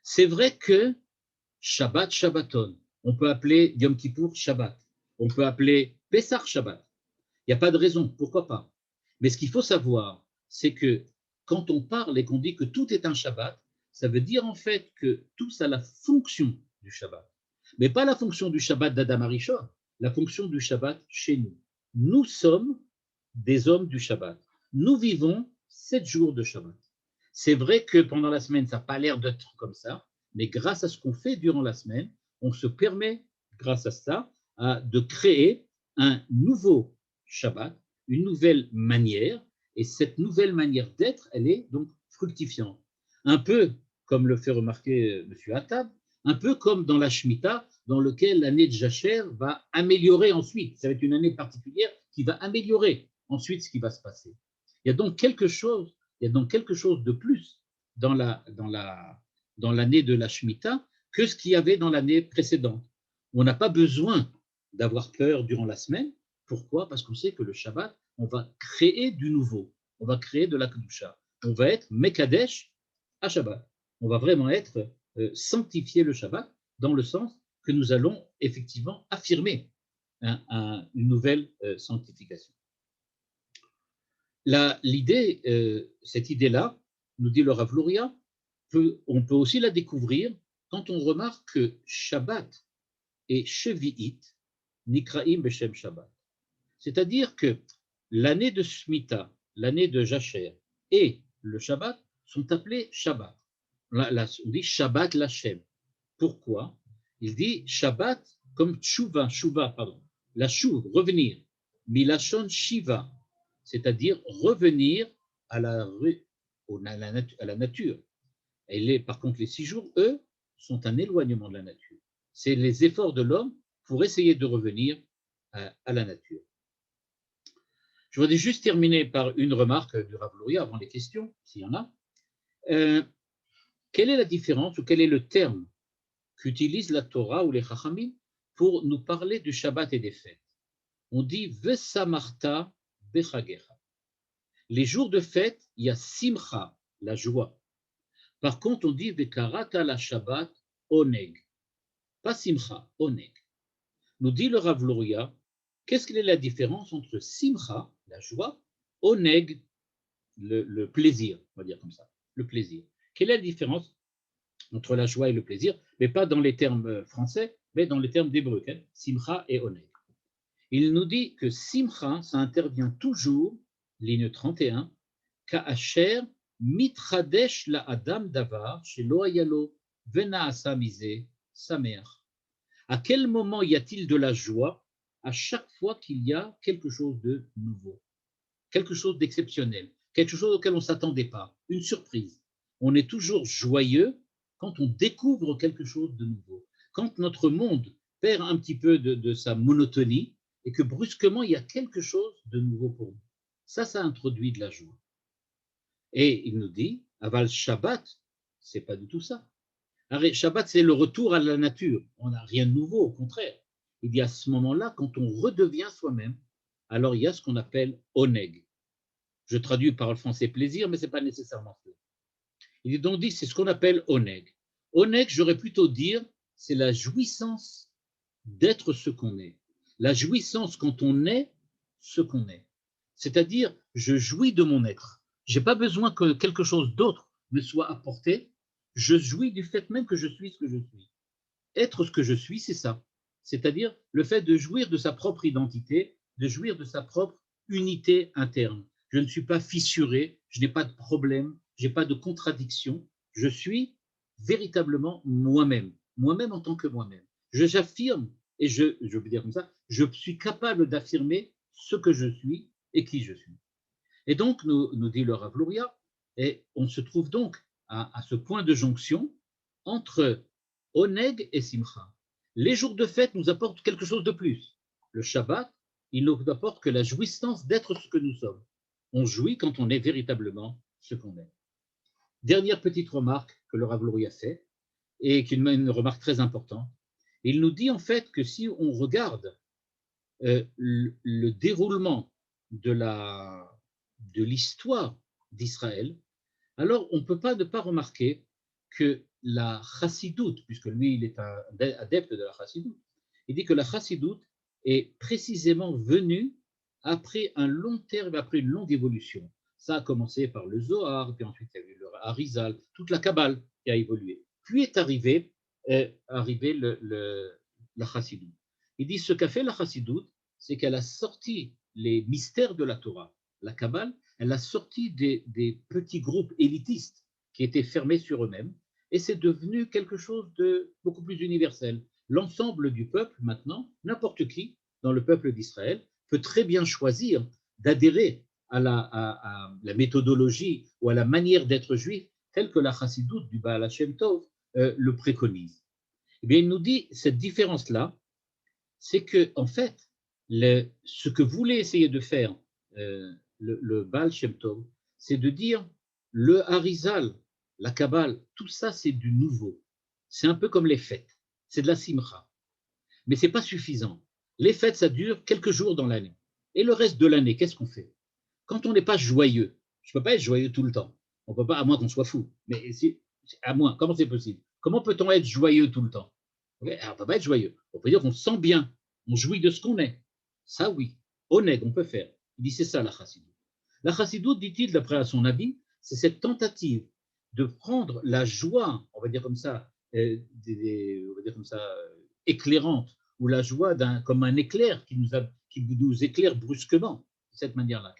C'est vrai que Shabbat, Shabbaton, on peut appeler Yom Kippour Shabbat, on peut appeler Pessah Shabbat. Il n'y a pas de raison, pourquoi pas. Mais ce qu'il faut savoir, c'est que quand on parle et qu'on dit que tout est un Shabbat, ça veut dire en fait que tout ça a la fonction du Shabbat. Mais pas la fonction du Shabbat d'Adam Arishon, la fonction du Shabbat chez nous. Nous sommes des hommes du Shabbat. Nous vivons 7 jours de Shabbat. C'est vrai que pendant la semaine, ça n'a pas l'air d'être comme ça, mais grâce à ce qu'on fait durant la semaine, on se permet, grâce à ça, de créer un nouveau Shabbat, une nouvelle manière, et cette nouvelle manière d'être, elle est donc fructifiante. Un peu comme le fait remarquer M. Attab, un peu comme dans la Shemitah, dans lequel l'année de Jacher va améliorer ensuite. Ça va être une année particulière qui va améliorer ensuite ce qui va se passer. Il y a donc quelque chose de plus dans l'année de la Shemitah que ce qu'il y avait dans l'année précédente. On n'a pas besoin d'avoir peur durant la semaine. Pourquoi? Parce qu'on sait que le Shabbat, on va créer du nouveau. On va créer de la Kedusha. On va être Mekadesh à Shabbat. On va vraiment être sanctifier le Shabbat dans le sens que nous allons effectivement affirmer une nouvelle sanctification. L'idée, cette idée-là, nous dit le Rav Luria, on peut aussi la découvrir quand on remarque que Shabbat et Shevi'it, Nikraim Beshem Shabbat. C'est-à-dire que l'année de Shemitah, l'année de Jacher et le Shabbat sont appelés Shabbat. On dit Shabbat Lachem. Pourquoi? Il dit Shabbat comme Tshuva, pardon. La Shuv, revenir. Milachon Shiva, c'est-à-dire revenir à la nature. Par contre, les 6 jours, eux, sont un éloignement de la nature. C'est les efforts de l'homme pour essayer de revenir à la nature. Je voudrais juste terminer par une remarque du Rav Luria avant les questions, s'il y en a. Quelle est la différence ou quel est le terme qu'utilise la Torah ou les Chachamim pour nous parler du Shabbat et des fêtes? On dit Vesamarta bechagecha. Les jours de fête, il y a Simcha, la joie. Par contre, on dit Vekarata la Shabbat oneg. Pas Simcha, oneg. Nous dit le Rav Luria, qu'est-ce que est la différence entre Simcha, la joie, oneg, le plaisir, on va dire comme ça, le plaisir. Quelle est la différence entre la joie et le plaisir? Mais pas dans les termes français, mais dans les termes d'hébreu, Simcha et oneg. Il nous dit que Simcha, ça intervient toujours, ligne 31, Ka'asher mitradesh la adam davar shelo hayalo venaasa mise sameach. À quel moment y a-t-il de la joie? À chaque fois qu'il y a quelque chose de nouveau, quelque chose d'exceptionnel, quelque chose auquel on ne s'attendait pas, une surprise. On est toujours joyeux quand on découvre quelque chose de nouveau, quand notre monde perd un petit peu de sa monotonie et que brusquement il y a quelque chose de nouveau pour nous. Ça introduit de la joie. Et il nous dit, aval Shabbat, c'est pas du tout ça. Shabbat, c'est le retour à la nature. On n'a rien de nouveau, au contraire. Il y a ce moment-là, quand on redevient soi-même, alors il y a ce qu'on appelle oneg. Je traduis par le français plaisir, mais ce n'est pas nécessairement cela. Il est donc dit, c'est ce qu'on appelle oneg. Oneg, j'aurais plutôt dire, c'est la jouissance d'être ce qu'on est. La jouissance quand on est ce qu'on est. C'est-à-dire, je jouis de mon être. Je n'ai pas besoin que quelque chose d'autre me soit apporté. Je jouis du fait même que je suis ce que je suis. Être ce que je suis, c'est ça. C'est-à-dire le fait de jouir de sa propre identité, de jouir de sa propre unité interne. Je ne suis pas fissuré, je n'ai pas de problème, je n'ai pas de contradiction. Je suis véritablement moi-même en tant que moi-même. J'affirme, et je veux dire comme ça, je suis capable d'affirmer ce que je suis et qui je suis. Et donc, nous dit le Rav Luria, et on se trouve donc à ce point de jonction entre oneg et simcha. Les jours de fête nous apportent quelque chose de plus. Le Shabbat, il nous apporte que la jouissance d'être ce que nous sommes. On jouit quand on est véritablement ce qu'on est. Dernière petite remarque que le Rav Luria fait, et qui est une remarque très importante. Il nous dit en fait que si on regarde le déroulement de l'histoire d'Israël, alors on ne peut pas ne pas remarquer que la chassidoute, puisque lui il est un adepte de la chassidoute, il dit que la chassidoute est précisément venue après un long terme, après une longue évolution. Ça a commencé par le Zohar, puis ensuite il y a eu le Harizal, toute la Kabbale qui a évolué. Puis est arrivé la chassidoute. Il dit ce qu'a fait la chassidoute, c'est qu'elle a sorti les mystères de la Torah, la Kabbale, elle a sorti des petits groupes élitistes qui étaient fermés sur eux-mêmes, et c'est devenu quelque chose de beaucoup plus universel. L'ensemble du peuple, maintenant, n'importe qui dans le peuple d'Israël peut très bien choisir d'adhérer à la méthodologie ou à la manière d'être juif telle que la chassidoute du Baal Hashem Tov le préconise. Eh bien, il nous dit cette différence-là, c'est que en fait, ce que voulait essayer de faire le Baal Shem Tov, c'est de dire le Harizal, la Kabbale, tout ça c'est du nouveau. C'est un peu comme les fêtes, c'est de la simcha. Mais ce n'est pas suffisant. Les fêtes, ça dure quelques jours dans l'année. Et le reste de l'année, qu'est-ce qu'on fait? Quand on n'est pas joyeux, je ne peux pas être joyeux tout le temps. On peut pas, à moins qu'on soit fou. Mais si À moins, comment c'est possible? Comment peut-on être joyeux tout le temps? Okay, alors, on ne peut pas être joyeux. On peut dire qu'on se sent bien, on jouit de ce qu'on est. Ça, oui. Oneg, on peut faire. Il dit, c'est ça la chassidoute. La chassidoute, dit-il, d'après à son avis, c'est cette tentative de prendre la joie, on va dire comme ça, on va dire comme ça, éclairante, ou la joie comme un éclair qui nous éclaire brusquement, de cette manière-là,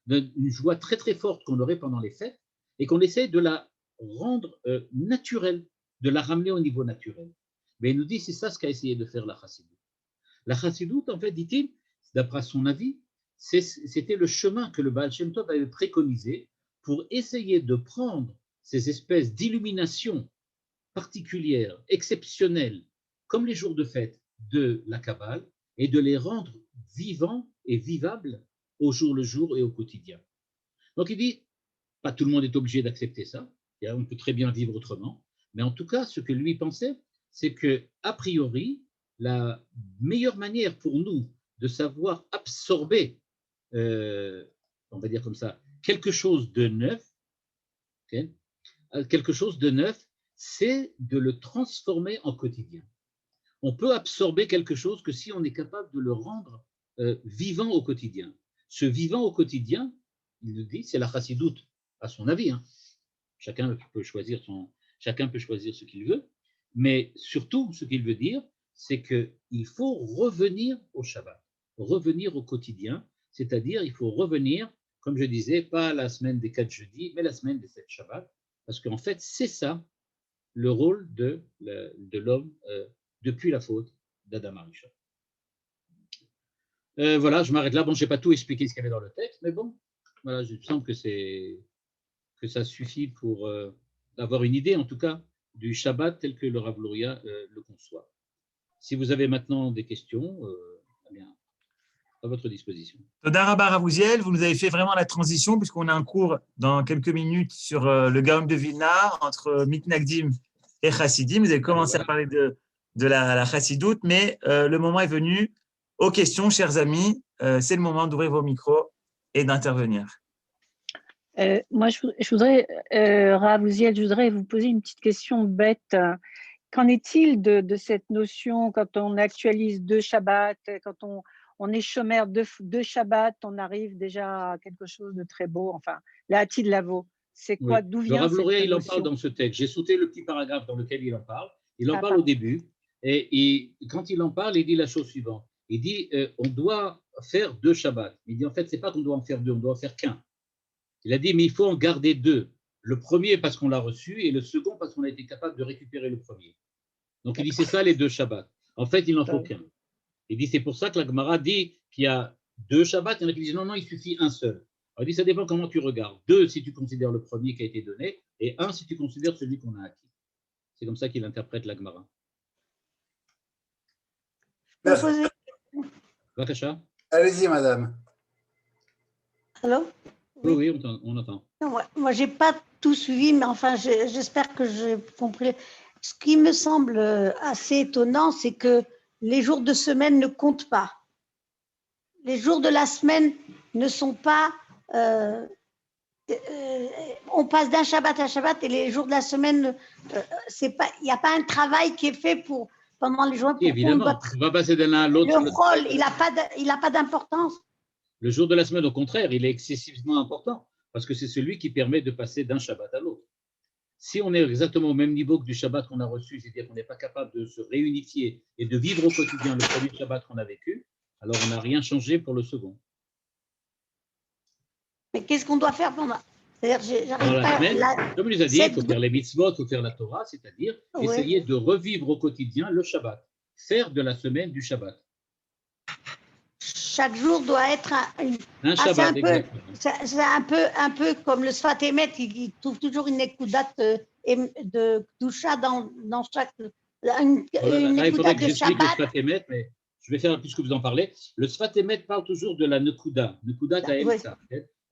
une joie très très forte qu'on aurait pendant les fêtes, et qu'on essaie de la rendre naturelle, de la ramener au niveau naturel. Mais il nous dit, c'est ça ce qu'a essayé de faire la chassidoute. La chassidoute, en fait, dit-il, d'après son avis, c'était le chemin que le Baal Shem Tov avait préconisé pour essayer de prendre ces espèces d'illuminations particulières, exceptionnelles, comme les jours de fête de la Kabbale, et de les rendre vivants et vivables au jour le jour et au quotidien. Donc il dit, pas tout le monde est obligé d'accepter ça, on peut très bien vivre autrement, mais en tout cas, ce que lui pensait, c'est que, a priori, la meilleure manière pour nous de savoir absorber, on va dire comme ça, quelque chose de neuf, okay, c'est de le transformer en quotidien. On peut absorber quelque chose que si on est capable de le rendre vivant au quotidien. Ce vivant au quotidien, il le dit, c'est la chassidoute, à son avis. Hein. Chacun peut choisir ce qu'il veut, mais surtout, ce qu'il veut dire, c'est qu'il faut revenir au Shabbat, revenir au quotidien, c'est-à-dire il faut revenir, comme je disais, pas la semaine des 4 jeudis, mais la semaine des 7 Shabbats, parce qu'en fait, c'est ça le rôle de l'homme depuis la faute d'Adam Arishon. Voilà, je m'arrête là. Bon, je n'ai pas tout expliqué ce qu'il y avait dans le texte, mais bon, voilà, je sens que ça suffit pour avoir une idée, en tout cas, du Shabbat tel que le Rav Luria le conçoit. Si vous avez maintenant des questions, eh bien, à votre disposition. Toda Rabba Rav Uziel, vous nous avez fait vraiment la transition, puisqu'on a un cours dans quelques minutes sur le Gaon de Vilna, entre Mitnagdim et Chassidim. Vous avez commencé à parler de la Chassidoute, mais le moment est venu aux questions, chers amis. C'est le moment d'ouvrir vos micros et d'intervenir. Moi, je voudrais, Rav Uziel, je voudrais vous poser une petite question bête. Qu'en est-il de cette notion, quand on actualise 2 Shabbats, quand on est chômeur de Shabbat, on arrive déjà à quelque chose de très beau, enfin, la Hatid Lavo. C'est quoi, oui. d'où vient le Rav Luria, cette il en notion? parle dans ce texte. J'ai sauté le petit paragraphe dans lequel il en parle. Il en parle au début. Et quand il en parle, il dit la chose suivante. Il dit on doit faire 2 Shabbats. Il dit en fait, ce n'est pas qu'on doit en faire 2, on doit en faire qu'un. Il a dit mais il faut en garder 2. Le premier parce qu'on l'a reçu et le second parce qu'on a été capable de récupérer le premier. Donc il dit c'est ça les 2 Shabbats. En fait, il n'en faut qu'un. Il dit c'est pour ça que la Gemara dit qu'il y a 2 Shabbats. Il y en a qui disent non, il suffit un seul. Alors, il dit ça dépend comment tu regardes. 2 si tu considères le premier qui a été donné et 1 si tu considères celui qu'on a acquis. C'est comme ça qu'il interprète la Gemara. Allez-y, madame. Allô? Oui, on entend. Moi, je n'ai pas tout suivi, mais enfin, j'espère que j'ai compris. Ce qui me semble assez étonnant, c'est que les jours de semaine ne comptent pas. Les jours de la semaine ne sont pas… on passe d'un Shabbat à Shabbat et les jours de la semaine, il n'y a pas un travail qui est fait pendant les jours. Évidemment, on va passer d'un à l'autre. Le rôle, il n'a pas d'importance. Le jour de la semaine, au contraire, il est excessivement important parce que c'est celui qui permet de passer d'un Shabbat à l'autre. Si on est exactement au même niveau que du Shabbat qu'on a reçu, c'est-à-dire qu'on n'est pas capable de se réunifier et de vivre au quotidien le premier Shabbat qu'on a vécu, alors on n'a rien changé pour le second. Mais qu'est-ce qu'on doit faire pendant… Dans la semaine, comme il nous a dit, il faut faire les mitzvot, il faut faire la Torah, c'est-à-dire essayer de revivre au quotidien le Shabbat, faire de la semaine du Shabbat. Chaque jour doit être un Shabbat, c'est un peu comme le Sfat Emet, il trouve toujours une écoudate de Kdusha dans chaque… il faudrait que j'explique le Sfat Emet, mais je vais faire, puisque vous en parlez. Le Sfat Emet parle toujours de la Nekuda, Nekudat à Emtsa.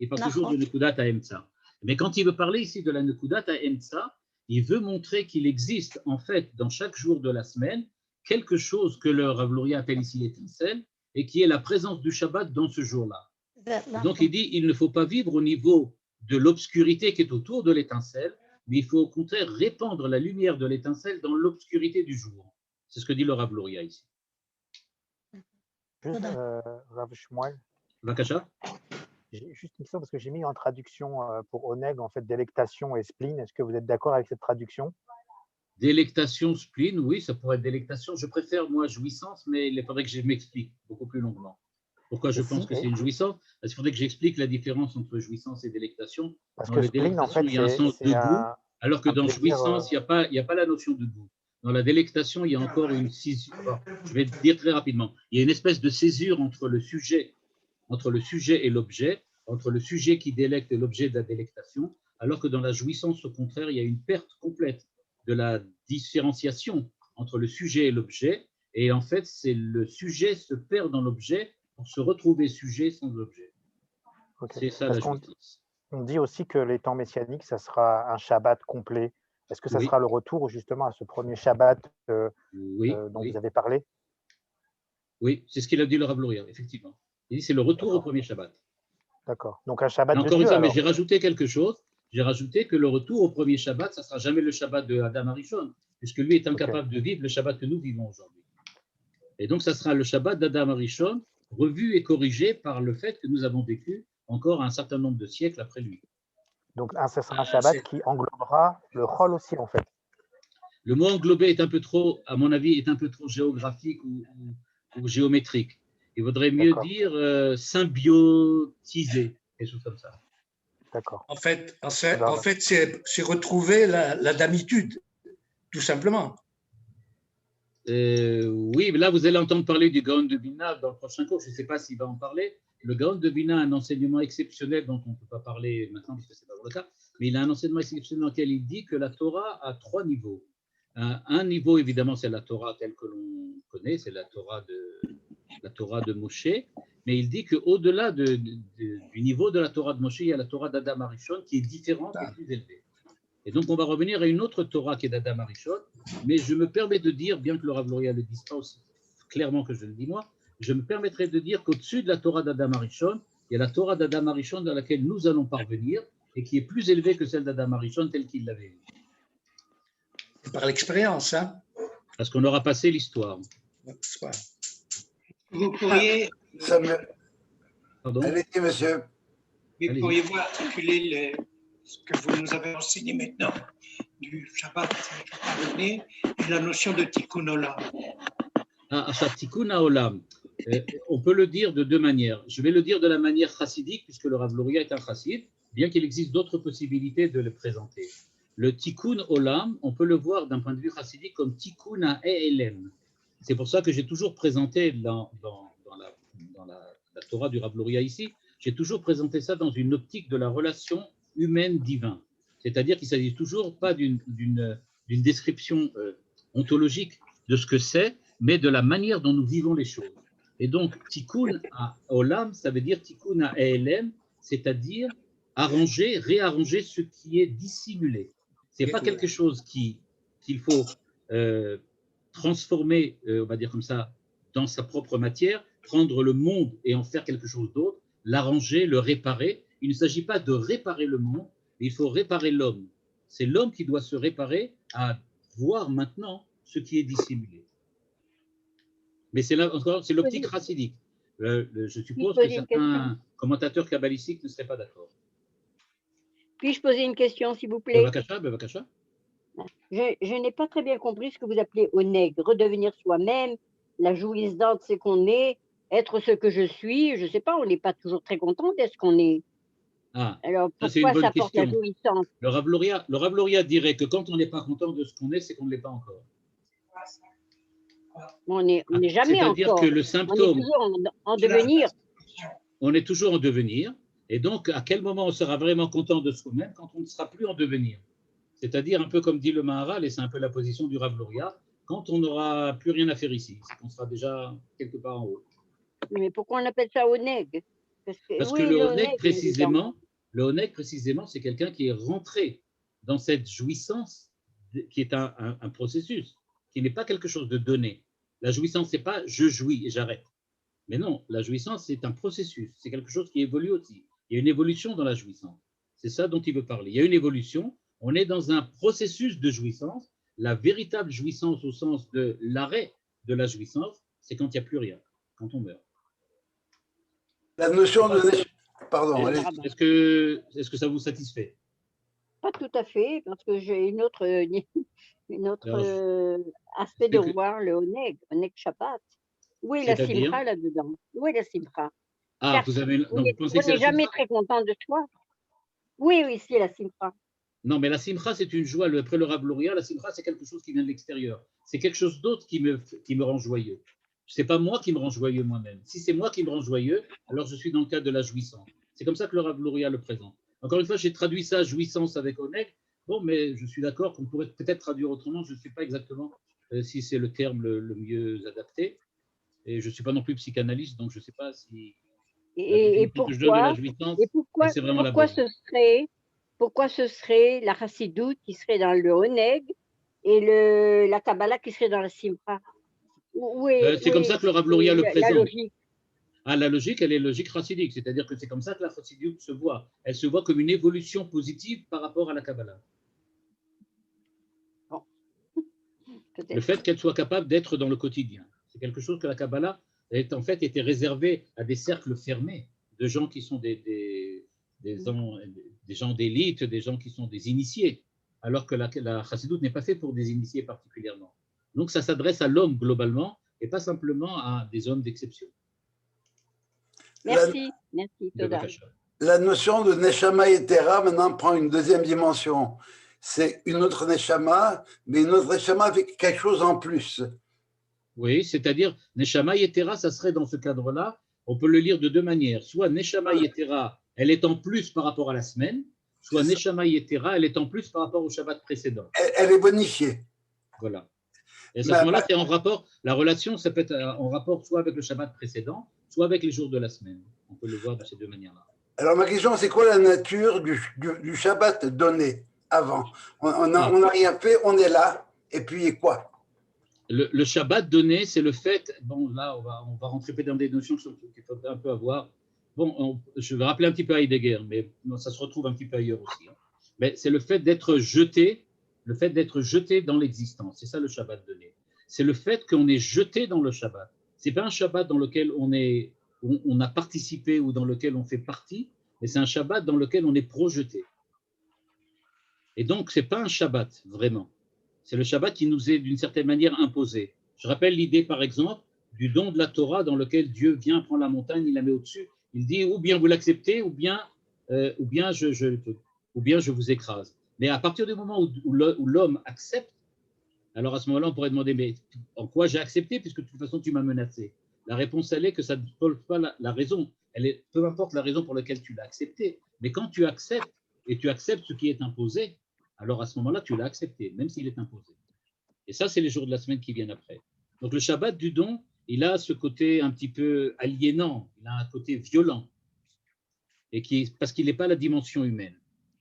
Il parle toujours de Nekudat à Emtsa. Mais quand il veut parler ici de la Nekudat à Emtsa, il veut montrer qu'il existe en fait dans chaque jour de la semaine quelque chose que le Rav Luria appelle ici l'étincelle et qui est la présence du Shabbat dans ce jour-là. Donc il dit il ne faut pas vivre au niveau de l'obscurité qui est autour de l'étincelle, mais il faut au contraire répandre la lumière de l'étincelle dans l'obscurité du jour. C'est ce que dit le Rav Luria ici. Juste, Rav Shmuel, Vakasha? j'ai juste une question parce que j'ai mis en traduction pour Oneg, en fait, délectation et spleen. Est-ce que vous êtes d'accord avec cette traduction? Délectation, spleen, oui, ça pourrait être délectation. Je préfère, moi, jouissance, mais il faudrait que je m'explique beaucoup plus longuement. Pourquoi je pense que c'est une jouissance? Parce qu'il faudrait que j'explique la différence entre jouissance et délectation. Parce Dans que la spleen, en délectation, fait, il y a un sens de goût, alors que un dans plaisir, jouissance, il n'y a pas la notion de goût. Dans la délectation, il y a encore une césure. Je vais dire très rapidement. Il y a une espèce de césure entre le sujet et l'objet, entre le sujet qui délecte et l'objet de la délectation, alors que dans la jouissance, au contraire, il y a une perte complète de la différenciation entre le sujet et l'objet, et en fait, c'est le sujet se perd dans l'objet pour se retrouver sujet sans objet. Okay. C'est ça la jouissance. On dit aussi que les temps messianiques, ça sera un Shabbat complet. Est-ce que ça sera le retour justement à ce premier Shabbat dont vous avez parlé? Oui, c'est ce qu'il a dit le Rav Luria, effectivement. Il dit c'est le retour au premier Shabbat. D'accord. Donc un Shabbat de encore Dieu, une fois, alors. mais j'ai rajouté quelque chose. J'ai rajouté que le retour au premier Shabbat, ça ne sera jamais le Shabbat de Adam Arishon, puisque lui est incapable de vivre le Shabbat que nous vivons aujourd'hui. Et donc, ça sera le Shabbat d'Adam Arishon, revu et corrigé par le fait que nous avons vécu encore un certain nombre de siècles après lui. Donc, ça sera un Shabbat qui englobera le Chol aussi, en fait. Le mot englobé est un peu trop, à mon avis, est un peu trop géographique ou géométrique. Il vaudrait mieux dire symbiotisé, quelque chose comme ça. D'accord. En fait c'est retrouver la damitude, tout simplement. Oui, mais là, vous allez entendre parler du Gaon de Bina dans le prochain cours. Je ne sais pas s'il va en parler. Le Gaon de Bina a un enseignement exceptionnel dont on ne peut pas parler maintenant, puisque ce n'est pas le cas, mais il a un enseignement exceptionnel dans lequel il dit que la Torah a 3 niveaux. Un niveau, évidemment, c'est la Torah telle que l'on connaît, c'est la Torah de Moshe, mais il dit qu'au-delà du niveau de la Torah de Moshe, il y a la Torah d'Adam Arishon qui est différente et plus élevée. Et donc, on va revenir à une autre Torah qui est d'Adam Arishon, mais je me permets de dire, bien que le Rav Luria ne le dise pas aussi clairement que je le dis moi, je me permettrai de dire qu'au-dessus de la Torah d'Adam Arishon, il y a la Torah d'Adam Arishon dans laquelle nous allons parvenir et qui est plus élevée que celle d'Adam Arishon telle qu'il l'avait eue. Par l'expérience, hein? Parce qu'on aura passé l'histoire. Vous pourriez… Pardon? Allez-y, monsieur. Mais pourriez-vous articuler ce que vous nous avez enseigné maintenant du Shabbat et la notion de Tikkun Olam? Ça, Tikkun Olam. On peut le dire de 2 manières. Je vais le dire de la manière chassidique, puisque le Rav Luria est un chassid, bien qu'il existe d'autres possibilités de le présenter. Le Tikkun Olam, on peut le voir d'un point de vue chassidique comme Tikkun HaElem. C'est pour ça que j'ai toujours présenté dans la Torah du Rav Luria ici, j'ai toujours présenté ça dans une optique de la relation humaine-divin. C'est-à-dire qu'il ne s'agit toujours pas d'une description ontologique de ce que c'est, mais de la manière dont nous vivons les choses. Et donc, Tikkun Olam, ça veut dire Tikkun HaElem, c'est-à-dire arranger, réarranger ce qui est dissimulé. Ce n'est pas quelque chose qu'il faut transformer, on va dire comme ça, dans sa propre matière, prendre le monde et en faire quelque chose d'autre, l'arranger, le réparer. Il ne s'agit pas de réparer le monde, mais il faut réparer l'homme. C'est l'homme qui doit se réparer à voir maintenant ce qui est dissimulé. Mais c'est là encore, c'est l'optique chassidique. Je suppose que certains commentateurs kabbalistiques ne seraient pas d'accord. Puis-je poser une question, s'il vous plaît? Bevakasha. Je n'ai pas très bien compris ce que vous appelez Oneg, redevenir soi-même, la jouissance, c'est qu'on est, être ce que je suis. Je ne sais pas, on n'est pas toujours très content d'être ce qu'on est. Alors pourquoi ça porte la jouissance? Le Rav Luria dirait que quand on n'est pas content de ce qu'on est, c'est qu'on ne l'est pas encore. On n'est jamais encore. C'est-à-dire que le symptôme… On est toujours en devenir. On est toujours en devenir. Et donc, à quel moment on sera vraiment content de soi-même? Quand on ne sera plus en devenir. C'est-à-dire, un peu comme dit le Maharal, et c'est un peu la position du Rav Luria, quand on n'aura plus rien à faire ici, c'est qu'on sera déjà quelque part en haut. Mais pourquoi on appelle ça Oneg? Parce que le Oneg, précisément, c'est quelqu'un qui est rentré dans cette jouissance qui est un processus, qui n'est pas quelque chose de donné. La jouissance, ce n'est pas « je jouis et j'arrête ». Mais non, la jouissance, c'est un processus, c'est quelque chose qui évolue aussi. Il y a une évolution dans la jouissance. C'est ça dont il veut parler. Il y a une évolution On est dans un processus de jouissance. La véritable jouissance au sens de l'arrêt de la jouissance, c'est quand il n'y a plus rien, quand on meurt. La notion de... Pardon, allez. Est-ce que ça vous satisfait? Pas tout à fait, parce que j'ai une autre aspect de voir le Oneg Shabbat. Où est la Simcha là-dedans? Où est la Simcha? Ah, vous avez... On n'est jamais très content de soi. Oui, c'est la Simcha. Non, mais la Simcha, c'est une joie. Après le Rav Luria, la Simcha, c'est quelque chose qui vient de l'extérieur. C'est quelque chose d'autre qui me rend joyeux. Ce n'est pas moi qui me rend joyeux moi-même. Si c'est moi qui me rend joyeux, alors je suis dans le cadre de la jouissance. C'est comme ça que le Rav Luria le présente. Encore une fois, j'ai traduit ça, jouissance avec Oneg. Bon, mais je suis d'accord qu'on pourrait peut-être traduire autrement. Je ne sais pas exactement si c'est le terme le mieux adapté. Et je ne suis pas non plus psychanalyste, donc je ne sais pas si... Et pourquoi ce serait la Chassidoute qui serait dans le Oneg et la Kabbalah qui serait dans la Simcha? C'est comme ça que le Rav Luria le présente. La logique. Ah, la logique, elle est logique chassidique, c'est-à-dire que c'est comme ça que la chassidoute se voit. Elle se voit comme une évolution positive par rapport à la Kabbalah. Bon. Le fait qu'elle soit capable d'être dans le quotidien. C'est quelque chose que la Kabbalah en fait était réservée à des cercles fermés de gens qui sont des gens d'élite, des gens qui sont des initiés, alors que la chassidoute n'est pas faite pour des initiés particulièrement. Donc ça s'adresse à l'homme globalement et pas simplement à des hommes d'exception. Merci, Toda. La notion de Neshama Yetera maintenant prend une deuxième dimension. C'est une autre Neshama, mais une autre Neshama avec quelque chose en plus. Oui, c'est-à-dire Neshama Yetera, ça serait dans ce cadre-là, on peut le lire de deux manières. Soit Neshama Yetera, elle est en plus par rapport à la semaine, soit Neshama Yetera, elle est en plus par rapport au Shabbat précédent. Elle est bonifiée. Voilà. Et à ce moment-là, c'est en rapport, la relation, ça peut être en rapport soit avec le Shabbat précédent, soit avec les jours de la semaine. On peut le voir de ces deux manières-là. Alors, ma question, c'est quoi la nature du Shabbat donné avant? On n'a rien fait, on est là, et puis quoi? Le Shabbat donné, c'est le fait, bon là, on va rentrer dans des notions qu'il faut un peu avoir. Bon, je vais rappeler un petit peu Heidegger, mais ça se retrouve un petit peu ailleurs aussi. Mais c'est le fait d'être jeté, dans l'existence. C'est ça le Shabbat donné. C'est le fait qu'on est jeté dans le Shabbat. Ce n'est pas un Shabbat dans lequel on a participé ou dans lequel on fait partie, mais c'est un Shabbat dans lequel on est projeté. Et donc, ce n'est pas un Shabbat, vraiment. C'est le Shabbat qui nous est d'une certaine manière imposé. Je rappelle l'idée, par exemple, du don de la Torah dans lequel Dieu vient prendre la montagne, il la met au-dessus. Il dit ou bien vous l'acceptez, ou bien je vous écrase. Mais à partir du moment où l'homme accepte, alors à ce moment-là, on pourrait demander, mais en quoi j'ai accepté, puisque de toute façon, tu m'as menacé? La réponse, elle est que ça ne pose pas la raison. Peu importe la raison pour laquelle tu l'as accepté, mais quand tu acceptes, et tu acceptes ce qui est imposé, alors à ce moment-là, tu l'as accepté, même s'il est imposé. Et ça, c'est les jours de la semaine qui viennent après. Donc le Shabbat du don, il a ce côté un petit peu aliénant, il a un côté violent, parce qu'il n'est pas la dimension humaine.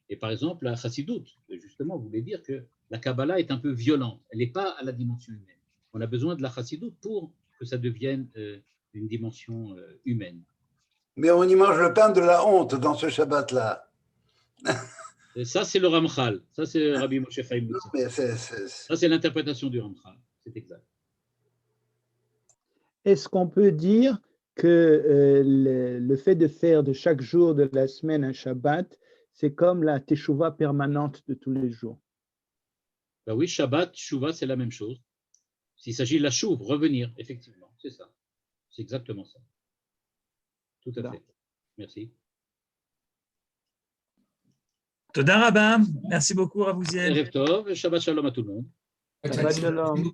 Et par exemple, la Chassidoute, justement, voulait dire que la Kabbalah est un peu violente, elle n'est pas à la dimension humaine. On a besoin de la Chassidoute pour que ça devienne une dimension humaine. Mais on y mange le pain de la honte dans ce Shabbat-là. Et ça, c'est le Ramchal. Ça, c'est Rabbi Moshe Chaim Lutzat. Ça, c'est l'interprétation du Ramchal. C'est exact. Est-ce qu'on peut dire que le fait de faire de chaque jour de la semaine un Shabbat, c'est comme la teshuva permanente de tous les jours? Ben oui, Shabbat, teshuva, c'est la même chose. S'il s'agit de la chouve, revenir, effectivement, c'est ça. C'est exactement ça. Tout à fait. Merci. Toda Rabba. Merci beaucoup, Rav Uziel. Erev Tov, Shabbat Shalom à tout le monde. Shabbat Shalom.